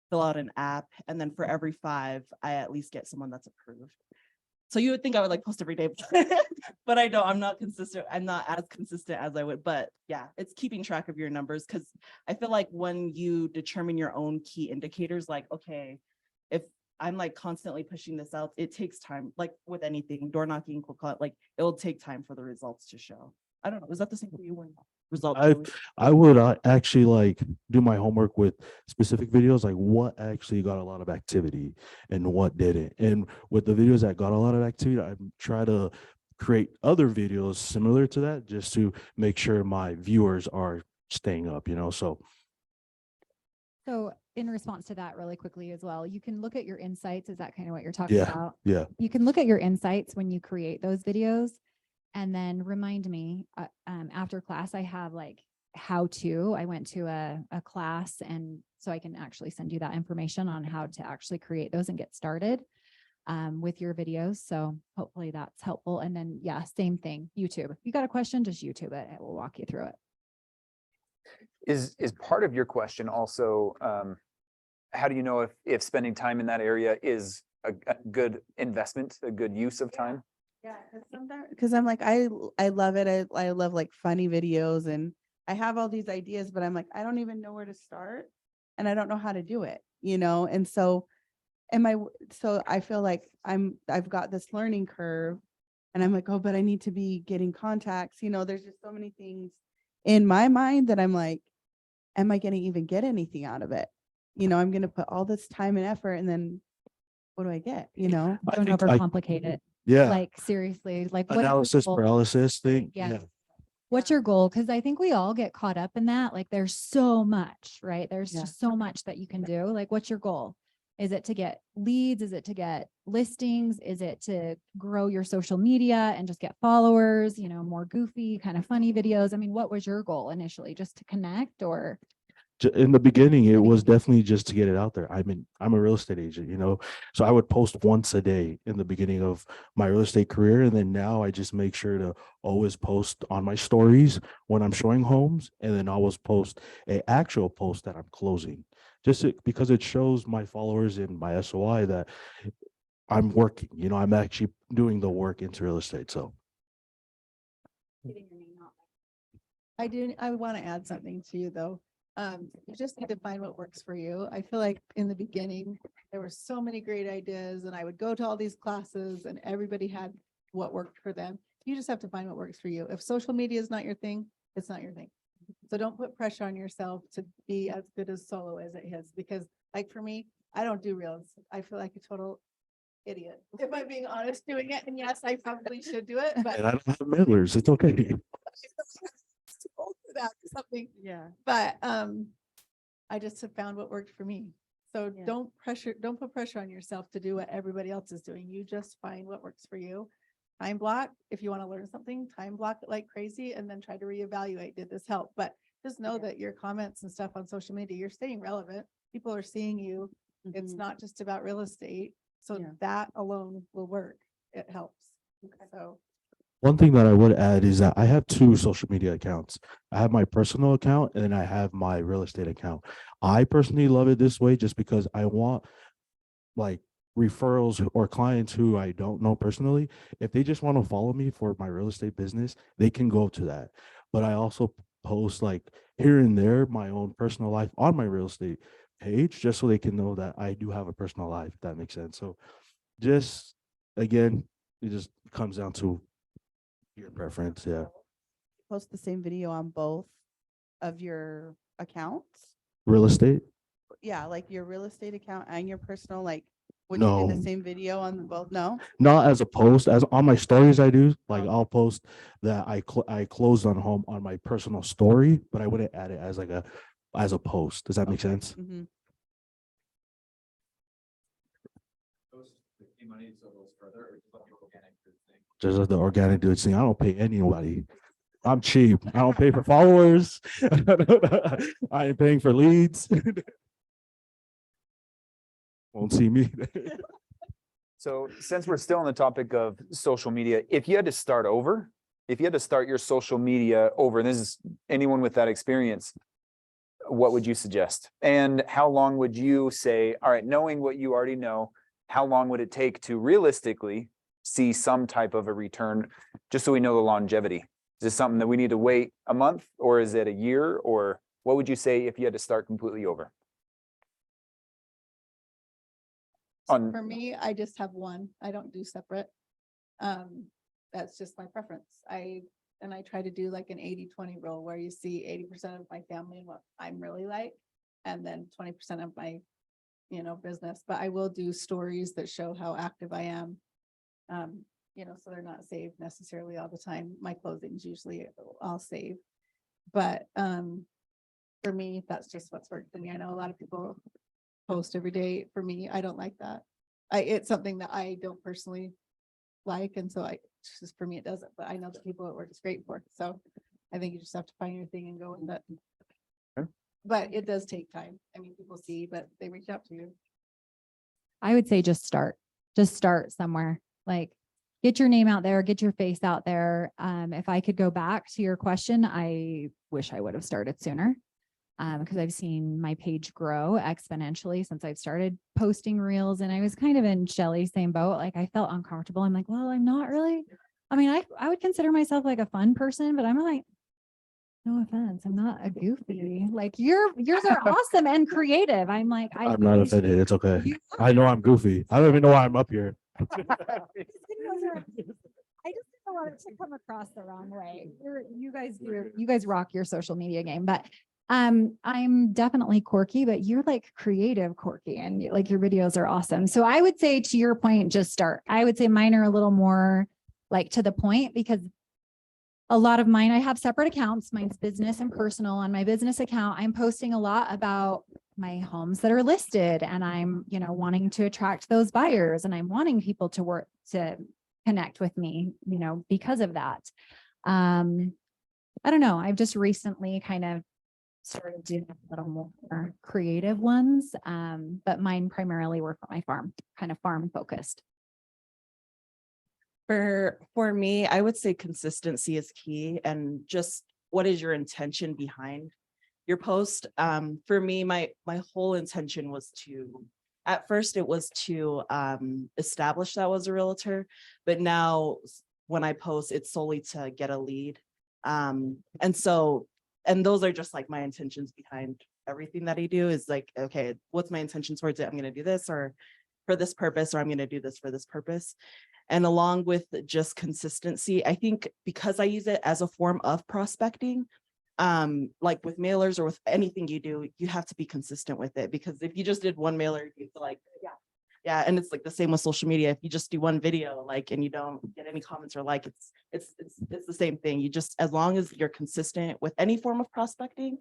fill out an app. And then for every 5, I at least get someone that's approved. So you would think I would like post every day, but I don't. I'm not consistent. I'm not as consistent as I would. But yeah, it's keeping track of your numbers, because I feel like when you determine your own key indicators, like, okay, if I'm like constantly pushing this out, it takes time. Like with anything, door knocking, cold call, like it'll take time for the results to show. I don't know. Is that the same for you when results? I would actually like do my homework with specific videos, like what actually got a lot of activity and what didn't. And with the videos that got a lot of activity, I try to create other videos similar to that just to make sure my viewers are staying up, So in response to that really quickly as well, you can look at your insights. Is that kind of what you're talking Yeah. about? Yeah. You can look at your insights when you create those videos and then remind me after class, I have like how to, I went to a class, and so I can actually send you that information on how to actually create those and get started with your videos. So hopefully that's helpful. And then, yeah, same thing, YouTube. If you got a question, just YouTube it. It will walk you through it. Is part of your question also, how do you know if spending time in that area is a good investment, a good use of time? Yeah, because I'm like, I love it. I love like funny videos, and I have all these ideas, but I'm like, I don't even know where to start. and I don't know how to do it, and so so I feel like I've got this learning curve, and I'm like, oh, but I need to be getting contacts, there's just so many things in my mind that I'm like, am I going to even get anything out of it? I'm going to put all this time and effort, and then what do I get, I Don't think overcomplicate it. Yeah, Like seriously, like what is your analysis goal? paralysis thing. Yeah. Yeah. What's your goal? Because I think we all get caught up in that. Like there's so much, right? There's Yeah. just so much that you can do. Like what's your goal? Is it to get leads? Is it to get listings? Is it to grow your social media and just get followers, more goofy, kind of funny videos? I mean, what was your goal initially? Just to connect or? In the beginning, it was definitely just to get it out there. I'm a real estate agent, so I would post once a day in the beginning of my real estate career. And then now I just make sure to always post on my stories when I'm showing homes. And then always post a actual post that I'm closing because it shows my followers in my SOI that I'm working, I'm actually doing the work into real estate. So I want to add something to you though. You just need to find what works for you. I feel like in the beginning, there were so many great ideas and I would go to all these classes and everybody had what worked for them. You just have to find what works for you. If social media is not your thing, it's not your thing. So don't put pressure on yourself to be as good as solo as it is, because like for me, I don't do reels. I feel like a total idiot, if I'm being honest doing it. And yes, I probably should do it, but and I don't have mailers. It's okay. too old for that or something. Yeah. But I just have found what worked for me. So Yeah. don't put pressure on yourself to do what everybody else is doing. You just find what works for you. Time block, if you want to learn something, time block it like crazy and then try to reevaluate, did this help? But just know Yeah. that your comments and stuff on social media, you're staying relevant. People are seeing you. It's Mhm. not just about real estate. So Yeah. that alone will work. It helps. Okay. So One thing that I would add is that I have two social media accounts. I have my personal account and then I have my real estate account. I personally love it this way just because I want like referrals or clients who I don't know personally. If they just want to follow me for my real estate business, they can go to that. But I also post like here and there my own personal life on my real estate page just so they can know that I do have a personal life, if that makes sense. So just again, it just comes down to your preference. Yeah. Post the same video on both of your accounts. Real estate? Yeah, like your real estate account and your personal, like, would you do the No, same video on both? No? not as a post. As on my stories, I do. Like Oh. I'll post that I closed on home on my personal story, but I wouldn't add it as like as a post. Does that make sense? Mm-hmm. Those the money so goes further or just let the organic do its thing? Just as the organic dude thing. I don't pay anybody. I'm cheap. I don't pay for followers. I ain't paying for leads. Won't see me. So since we're still on the topic of social media, if you had to start over, if you had to start your social media over, and this is anyone with that experience, what would you suggest? And how long would you say, all right, knowing what you already know, how long would it take to realistically see some type of a return, just so we know the longevity? Is this something that we need to wait a month, or is it a year, or what would you say if you had to start completely over? for me, I just have one. I don't do separate. That's just my preference. I try to do like an 80-20 rule where you see 80% of my family and what I'm really like, and then 20% of my, business. But I will do stories that show how active I am. So they're not saved necessarily all the time. My closings usually I'll save. But for me, that's just what's worked for me. I know a lot of people post every day. For me, I don't like that. It's something that I don't personally like, and so it's just for me it doesn't. But I know the people it works great for. So I think you just have to find your thing and go with it. Okay. But it does take time. I mean, people see, but they reach out to you. I would say just start somewhere, like get your name out there, get your face out there. If I could go back to your question, I wish I would have started sooner. Because I've seen my page grow exponentially since I've started posting reels, and I was kind of in Shelly's same boat. Like I felt uncomfortable. I'm like, well, I'm not really, I mean, I would consider myself like a fun person, but I'm like, No offense, I'm not a goofy. Like yours are awesome and creative. I'm like, I'm not offended. It's okay. You- I know I'm goofy. I don't even know why I'm up here. I just didn't want it to come across the wrong way. You guys rock your social media game, but I'm definitely quirky, but you're like creative quirky and like your videos are awesome. So I would say to your point, just start. I would say mine are a little more like to the point because a lot of mine, I have separate accounts. Mine's business and personal. On my business account, I'm posting a lot about my homes that are listed and I'm, wanting to attract those buyers and I'm wanting people to work to connect with me, because of that. I don't know. I've just recently kind of started doing a little more creative ones. But mine primarily work on my farm, kind of farm focused. For me, I would say consistency is key and just what is your intention behind your post? For me, my whole intention was at first it was to establish that I was a realtor, but now when I post, it's solely to get a lead. And those are just like my intentions behind everything that I do is like, okay, what's my intention towards it? I'm going to do this or for this purpose, or I'm going to do this for this purpose. And along with just consistency, I think because I use it as a form of prospecting, like with mailers or with anything you do, you have to be consistent with it. Because if you just did one mailer, you feel like, yeah. And it's like the same with social media. If you just do one video, like, and you don't get any comments or like, it's the same thing. You just, as long as you're consistent with any form of prospecting,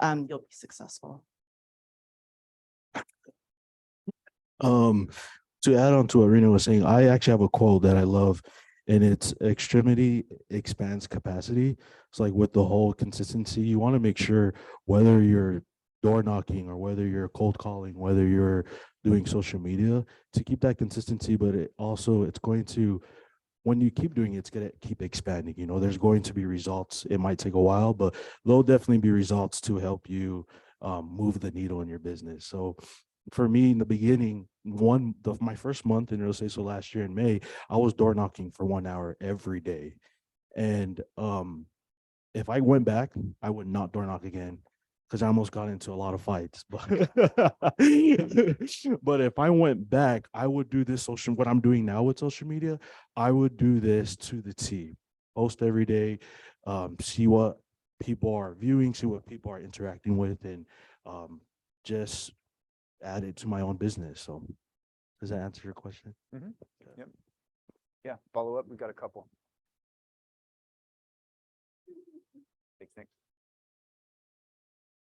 you'll be successful. To add on to what Rena was saying, I actually have a quote that I love, and it's extremity expands capacity. It's like with the whole consistency, you want to make sure whether you're door knocking or whether you're cold calling, whether you're doing social media, to keep that consistency, but it's going to, when you keep doing it, it's going to keep expanding. There's going to be results. It might take a while, but there'll definitely be results to help you move the needle in your business. So for me in the beginning, my first month in real estate, so last year in May, I was door knocking for 1 hour every day. And if I went back, I would not door knock again because I almost got into a lot of fights. But if I went back, I would do this what I'm doing now with social media, I would do this to the T. Post every day, see what people are viewing, see what people are interacting with, and just add it to my own business. So does that answer your question? Mhm. Yep. Yeah, follow up. We've got a couple. Thanks, Nick.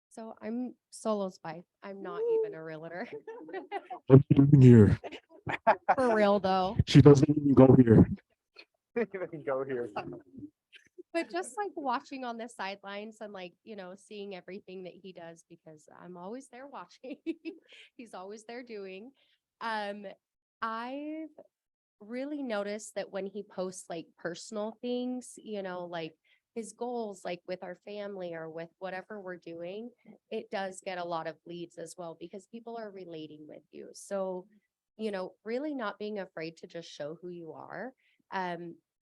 So I'm solo spy. I'm not even a realtor. What are you doing here? For real though. She doesn't even go here. Go here. But just like watching on the sidelines and like, seeing everything that he does because I'm always there watching. He's always there doing. I've really noticed that when he posts like personal things, like his goals, like with our family or with whatever we're doing, it does get a lot of leads as well because people are relating with you. So, really not being afraid to just show who you are.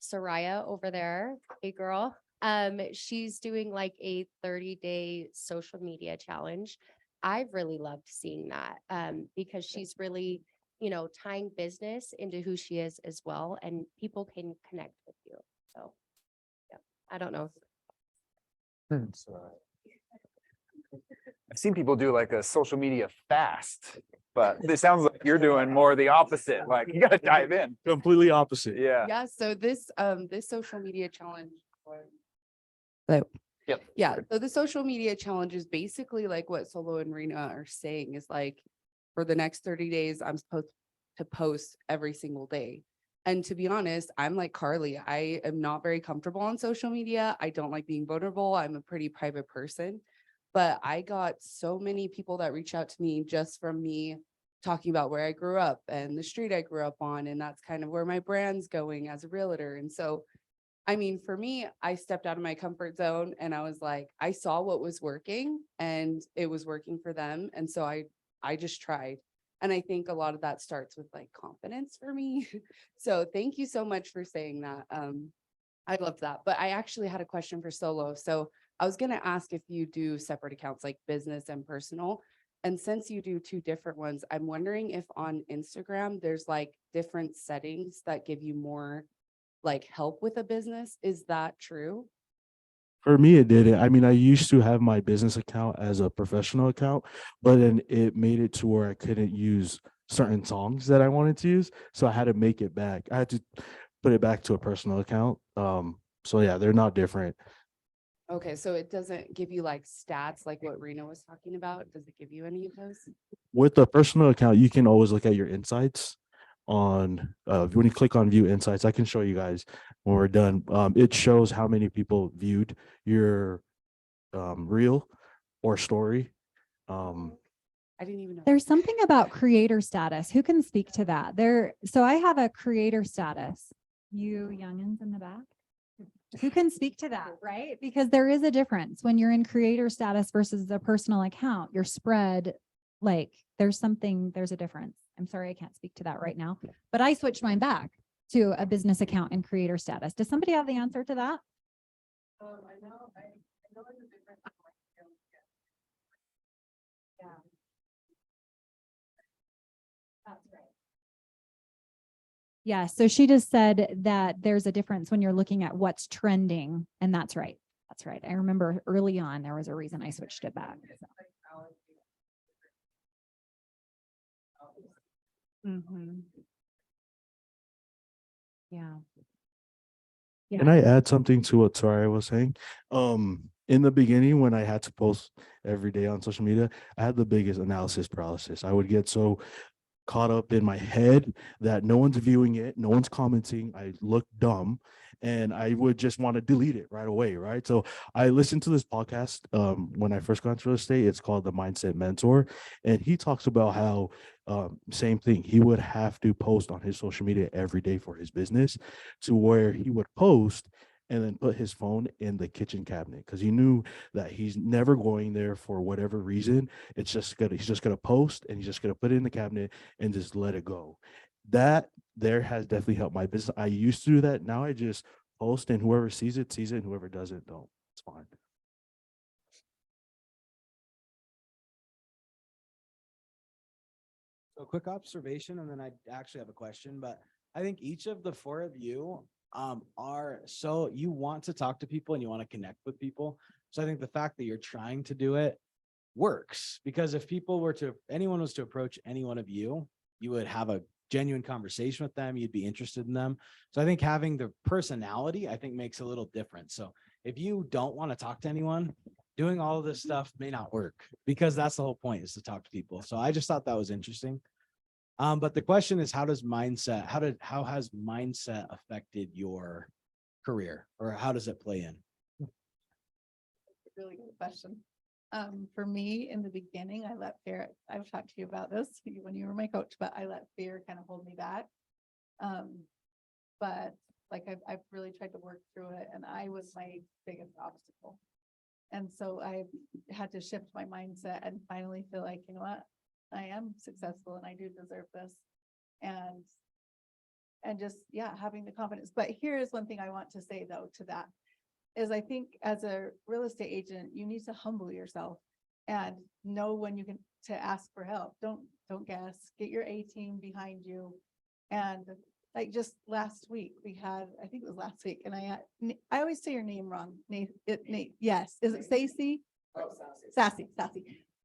Soraya over there, hey girl, she's doing like a 30-day social media challenge. I've really loved seeing that because she's really, tying business into who she is as well, and people can connect with you. So, yeah, I don't know. I've seen people do like a social media fast, but it sounds like you're doing more the opposite. Like you got to dive in. Completely opposite. Yeah. Yeah, so this social media challenge. So Yep. yeah, so the social media challenge is basically like what Solo and Rena are saying is like for the next 30 days, I'm supposed to post every single day. And to be honest, I'm like Carly. I am not very comfortable on social media. I don't like being vulnerable. I'm a pretty private person. But I got so many people that reach out to me just from me talking about where I grew up and the street I grew up on. And that's kind of where my brand's going as a realtor. And so, I mean, for me, I stepped out of my comfort zone and I was like, I saw what was working and it was working for them. And so I just tried. And I think a lot of that starts with like confidence for me. So thank you so much for saying that. I love that. But I actually had a question for Solo. So I was gonna ask if you do separate accounts like business and personal. And since you do two different ones, I'm wondering if on Instagram, there's like different settings that give you more like help with a business. Is that true? For me, it didn't. I mean, I used to have my business account as a professional account, but then it made it to where I couldn't use certain songs that I wanted to use. So I had to make it back. I had to put it back to a personal account. So yeah, they're not different. Okay, so it doesn't give you like stats like what Rena was talking about? Does it give you any of those? With the personal account, you can always look at your insights on when you click on view insights. I can show you guys when we're done. It shows how many people viewed your reel or story. I didn't even know. There's something about creator status. Who can speak to that? So I have a creator status. You youngins in the back. Who can speak to that, right? Because there is a difference when you're in creator status versus a personal account. Your spread, like there's a difference. I'm sorry, I can't speak to that right now, but I switched mine back to a business account and creator status. Does somebody have the answer to that? I know there's a difference. Yeah. That's right. Yeah, so she just said that there's a difference when you're looking at what's trending, and that's right. That's right. I remember early on, there was a reason I switched it back. So. Yeah. Can I add something to what Soraya was saying? In the beginning, when I had to post every day on social media, I had the biggest analysis paralysis. I would get so caught up in my head that no one's viewing it, no one's commenting. I look dumb, and I would just want to delete it right away. Right. So I listened to this podcast when I first got into real estate. It's called The Mindset Mentor. And he talks about how same thing. He would have to post on his social media every day for his business, to where he would post and then put his phone in the kitchen cabinet, because he knew that he's never going there for whatever reason. He's just gonna post, and he's just gonna put it in the cabinet and just let it go. That there has definitely helped my business. I used to do that. Now I just post, and whoever sees it, and whoever doesn't, don't. It's fine. So quick observation, and then I actually have a question, but I think each of the four of you so you want to talk to people and you want to connect with people. So I think the fact that you're trying to do it works, because if anyone was to approach any one of you, you would have a genuine conversation with them. You'd be interested in them. So I think having the personality, I think, makes a little difference. So if you don't want to talk to anyone, doing all of this stuff may not work, because that's the whole point, is to talk to people. So I just thought that was interesting. But the question is, how has mindset affected your career, or how does it play in? Really good question. For me, in the beginning, I let fear, I've talked to you about this when you were my coach, but I let fear kind of hold me back. But like I've really tried to work through it, and I was my biggest obstacle. And so I had to shift my mindset and finally feel like, you know what, I am successful and I do deserve this. And just, yeah, having the confidence. But here's one thing I want to say though, to that is, I think as a real estate agent, you need to humble yourself and know when you can to ask for help. Don't guess, get your A team behind you. And like just last week we had, I think it was last week, and I always say your name wrong. Nate, yes. Is it Stacy? Sassy.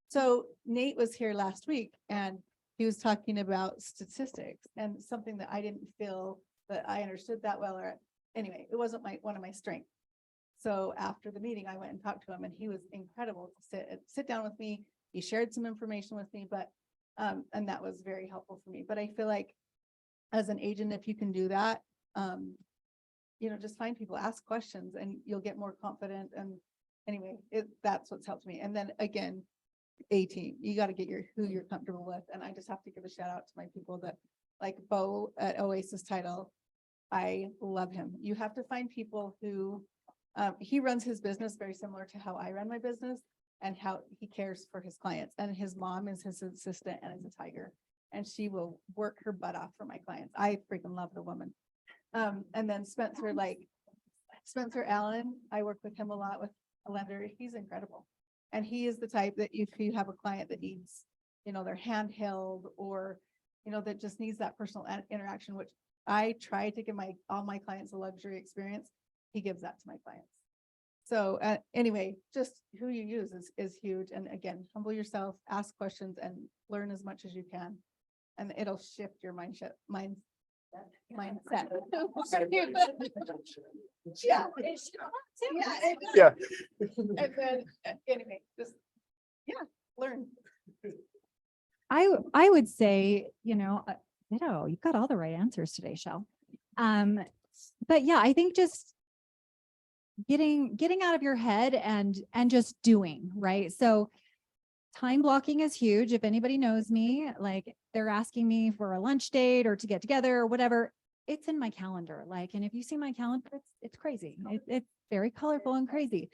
So Nate was here last week, and he was talking about statistics and something that I didn't feel that I understood that well, or anyway, it wasn't one of my strengths. So after the meeting, I went and talked to him, and he was incredible to sit down with me. He shared some information with me, but and that was very helpful for me. But I feel like as an agent, if you can do that, just find people, ask questions, and you'll get more confident. And anyway, that's what's helped me. And then again, A team, you got to get who you're comfortable with. And I just have to give a shout out to my people that, like Bo at Oasis Title. I love him. You have to find people who he runs his business very similar to how I run my business, and how he cares for his clients. And his mom is his assistant and is a tiger, and she will work her butt off for my clients. I freaking love the woman. And then Spencer Allen, I work with him a lot with a lender, he's incredible. And he is the type that if you have a client that needs, their handheld or, that just needs that personal interaction, which I try to give all my clients a luxury experience. He gives that to my clients. So anyway, just who you use is huge. And again, humble yourself, ask questions and learn as much as you can. And it'll shift your mindset. Yeah. Yeah. And then anyway, just, learn. I would say, you've got all the right answers today, Shell. But yeah, I think just getting out of your head and just doing, right? So time blocking is huge. If anybody knows me, like they're asking me for a lunch date or to get together or whatever, it's in my calendar. And if you see my calendar, it's crazy. It's very colorful and crazy.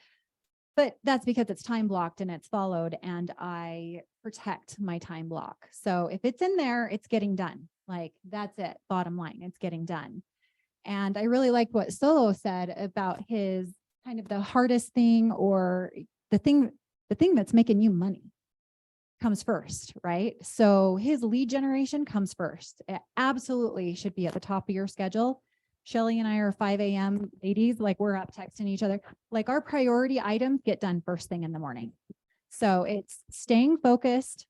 But that's because it's time blocked and it's followed, and I protect my time block. So if it's in there, it's getting done. That's it. Bottom line, it's getting done. And I really like what Solo said about his kind of the hardest thing, or the thing that's making you money comes first, right? So his lead generation comes first. It absolutely should be at the top of your schedule. Shelly and I are 5 a.m. ladies, we're up texting each other. Our priority items get done first thing in the morning. So it's staying focused,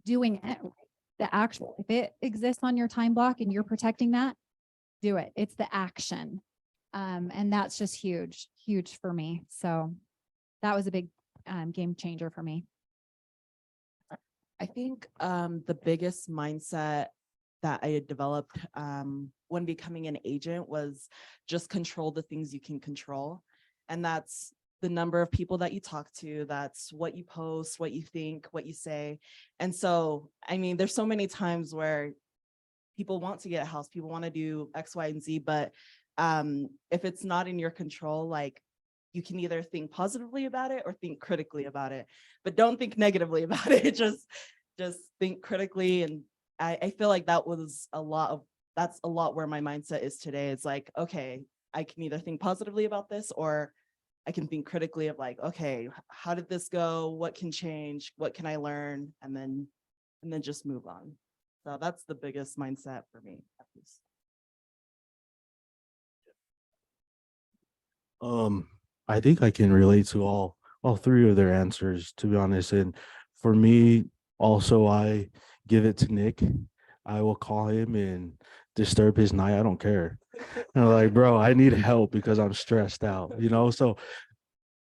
doing it, the actual, if it exists on your time block and you're protecting that, do it. It's the action. And that's just huge for me. So that was a big game changer for me. I think the biggest mindset that I had developed when becoming an agent was just control the things you can control. And that's the number of people that you talk to, that's what you post, what you think, what you say. And so, there's so many times where people want to get a house, people want to do X, Y, and Z, but if it's not in your control, you can either think positively about it or think critically about it, but don't think negatively about it. Just think critically. And I feel like that's a lot where my mindset is today. It's okay, I can either think positively about this, or I can think critically of okay, how did this go? What can change? What can I learn? And then just move on. So that's the biggest mindset for me, at least. I think I can relate to all three of their answers, to be honest. And for me, also, I give it to Nick. I will call him and disturb his night. I don't care. And I'm like, bro, I need help because I'm stressed out, So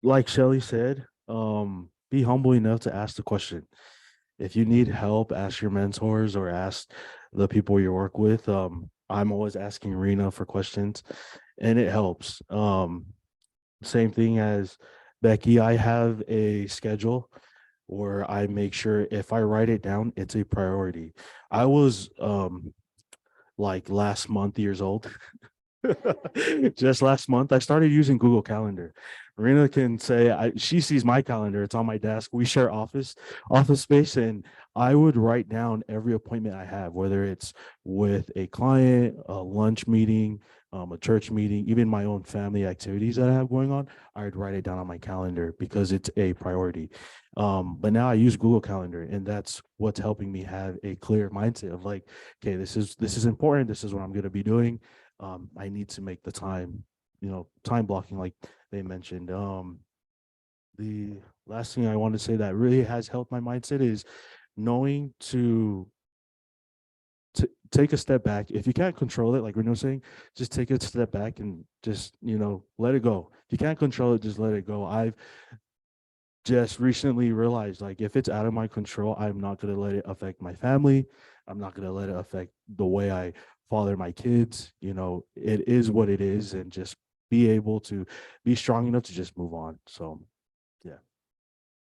like Shelly said, be humble enough to ask the question. If you need help, ask your mentors or ask the people you work with. I'm always asking Rena for questions, and it helps. Same thing as Becky, I have a schedule where I make sure if I write it down, it's a priority. I was last month years old. Just last month, I started using Google Calendar. Marina can say she sees my calendar. It's on my desk. We share office space, and I would write down every appointment I have, whether it's with a client, a lunch meeting, a church meeting, even my own family activities that I have going on. I would write it down on my calendar because it's a priority. But now I use Google Calendar, and that's what's helping me have a clear mindset of okay, this is important. This is what I'm going to be doing. I need to make the time, time blocking, like they mentioned. The last thing I want to say that really has helped my mindset is knowing to take a step back. If you can't control it, like Reno was saying, just take a step back and just, let it go. If you can't control it, just let it go. I've just recently realized, if it's out of my control, I'm not going to let it affect my family. I'm not going to let it affect the way I father my kids. It is what it is, and just be able to be strong enough to just move on. So, yeah.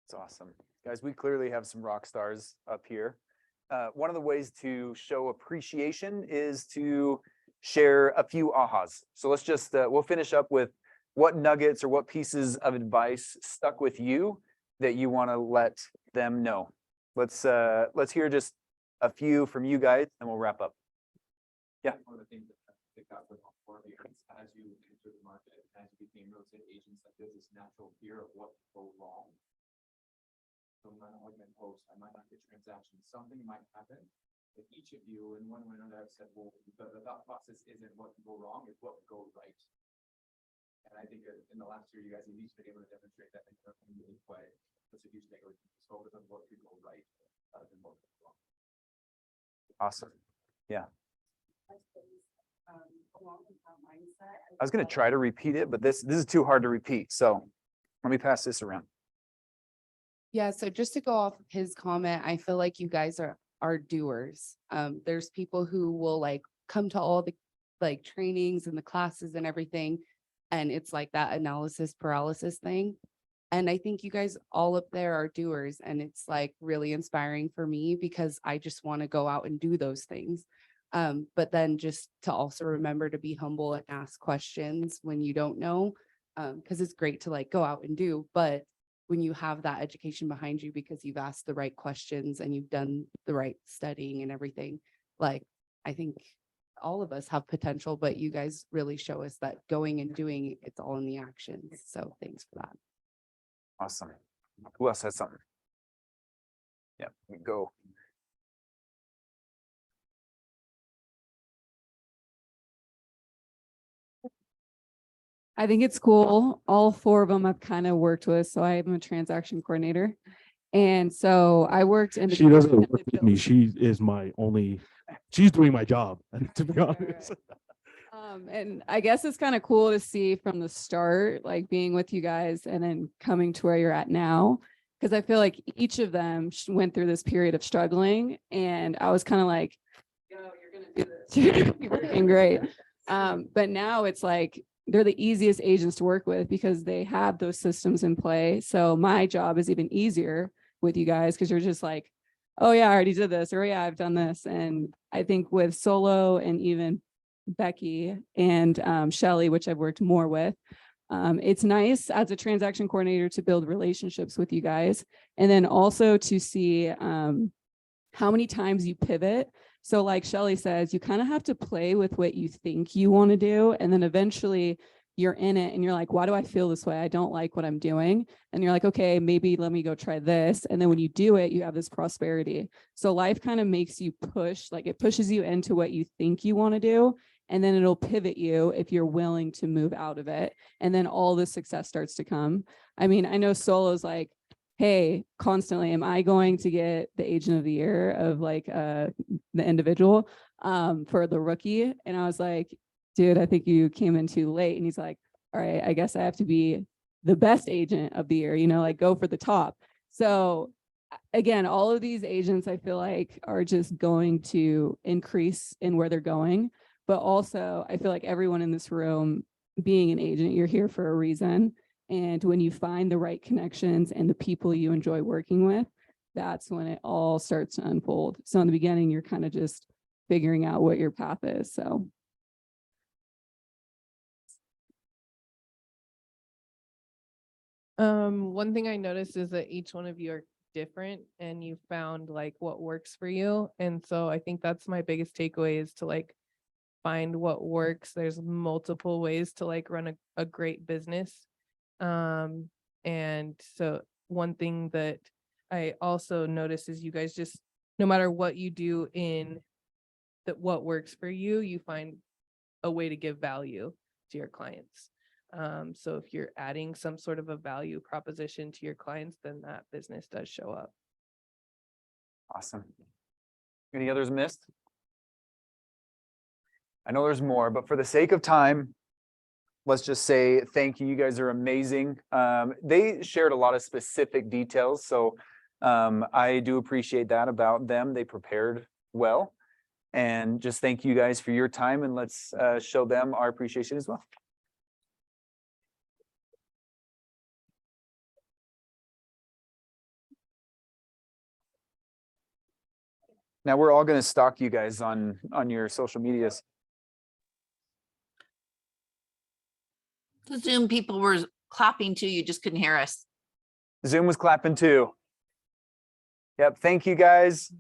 It's awesome. Guys, we clearly have some rock stars up here. One of the ways to show appreciation is to share a few ahas. So let's just, we'll finish up with what nuggets or what pieces of advice stuck with you that you want to let them know. Let's hear just a few from you guys and we'll wrap up. Yeah. One of the things that I picked up with all four of you as you enter the market, as you became real estate agents, like there's this natural fear of what could go wrong. So I might not like my post, I might not get transactions, something might happen. With each of you, and one way or another, I've said, well, the thought process isn't what can go wrong, it's what can go right. And I think in the last year, you guys have each been able to demonstrate that in a unique way. That's a huge takeaway. Just focus on what could go right rather than what could go wrong. Awesome. Yeah. Along with that mindset. I was going to try to repeat it, but this is too hard to repeat. So let me pass this around. Yeah, so just to go off of his comment, I feel like you guys are doers. There's people who will like come to all the like trainings and the classes and everything, and it's like that analysis paralysis thing. And I think you guys all up there are doers, and it's like really inspiring for me because I just want to go out and do those things. But then just to also remember to be humble and ask questions when you don't know, because it's great to like go out and do, but when you have that education behind you because you've asked the right questions and you've done the right studying and everything, like I think all of us have potential, but you guys really show us that going and doing, it's all in the actions. So thanks for that. Awesome. Who else has something? Yeah, we go. I think it's cool. All four of them I've kind of worked with. So I am a transaction coordinator. And so I worked in. She doesn't work with me. She is my only, she's doing my job, to be honest. And I guess it's kind of cool to see from the start, like being with you guys and then coming to where you're at now. Because I feel like each of them went through this period of struggling. And I was kind of like, yo, you're going to do this. You're working great. But now it's like, they're the easiest agents to work with because they have those systems in play. So my job is even easier with you guys because you're just like, oh yeah, I already did this, or yeah, I've done this. And I think with Solo and even Becky and Shelly, which I've worked more with, it's nice as a transaction coordinator to build relationships with you guys. And then also to see how many times you pivot. So like Shelly says, you kind of have to play with what you think you want to do. And then eventually you're in it and you're like, why do I feel this way? I don't like what I'm doing. And you're like, okay, maybe let me go try this. And then when you do it, you have this prosperity. So life kind of makes you push, like it pushes you into what you think you want to do. And then it'll pivot you if you're willing to move out of it. And then all the success starts to come. I mean, I know Solo's like, hey, constantly, am I going to get the agent of the year of like the individual for the rookie? And I was like, dude, I think you came in too late. And he's like, all right, I guess I have to be the best agent of the year, you know, like go for the top. So again, all of these agents I feel like are just going to increase in where they're going. But also I feel like everyone in this room, being an agent, you're here for a reason. And when you find the right connections and the people you enjoy working with, that's when it all starts to unfold. So in the beginning, you're kind of just figuring out what your path is. So. One thing I noticed is that each one of you are different and you found like what works for you. And so I think that's my biggest takeaway is to like find what works. There's multiple ways to like run a great business. And so one thing that I also noticed is you guys just, no matter what you do in that, what works for you, you find a way to give value to your clients. So if you're adding some sort of a value proposition to your clients, then that business does show up. Awesome. Any others missed? I know there's more, but for the sake of time, let's just say thank you. You guys are amazing. They shared a lot of specific details, so I do appreciate that about them. They prepared well, and just thank you guys for your time, and let's show them our appreciation as well. Now we're all going to stalk you guys on your social medias. The Zoom people were clapping too. You just couldn't hear us. Zoom was clapping too. Yep. Thank you guys.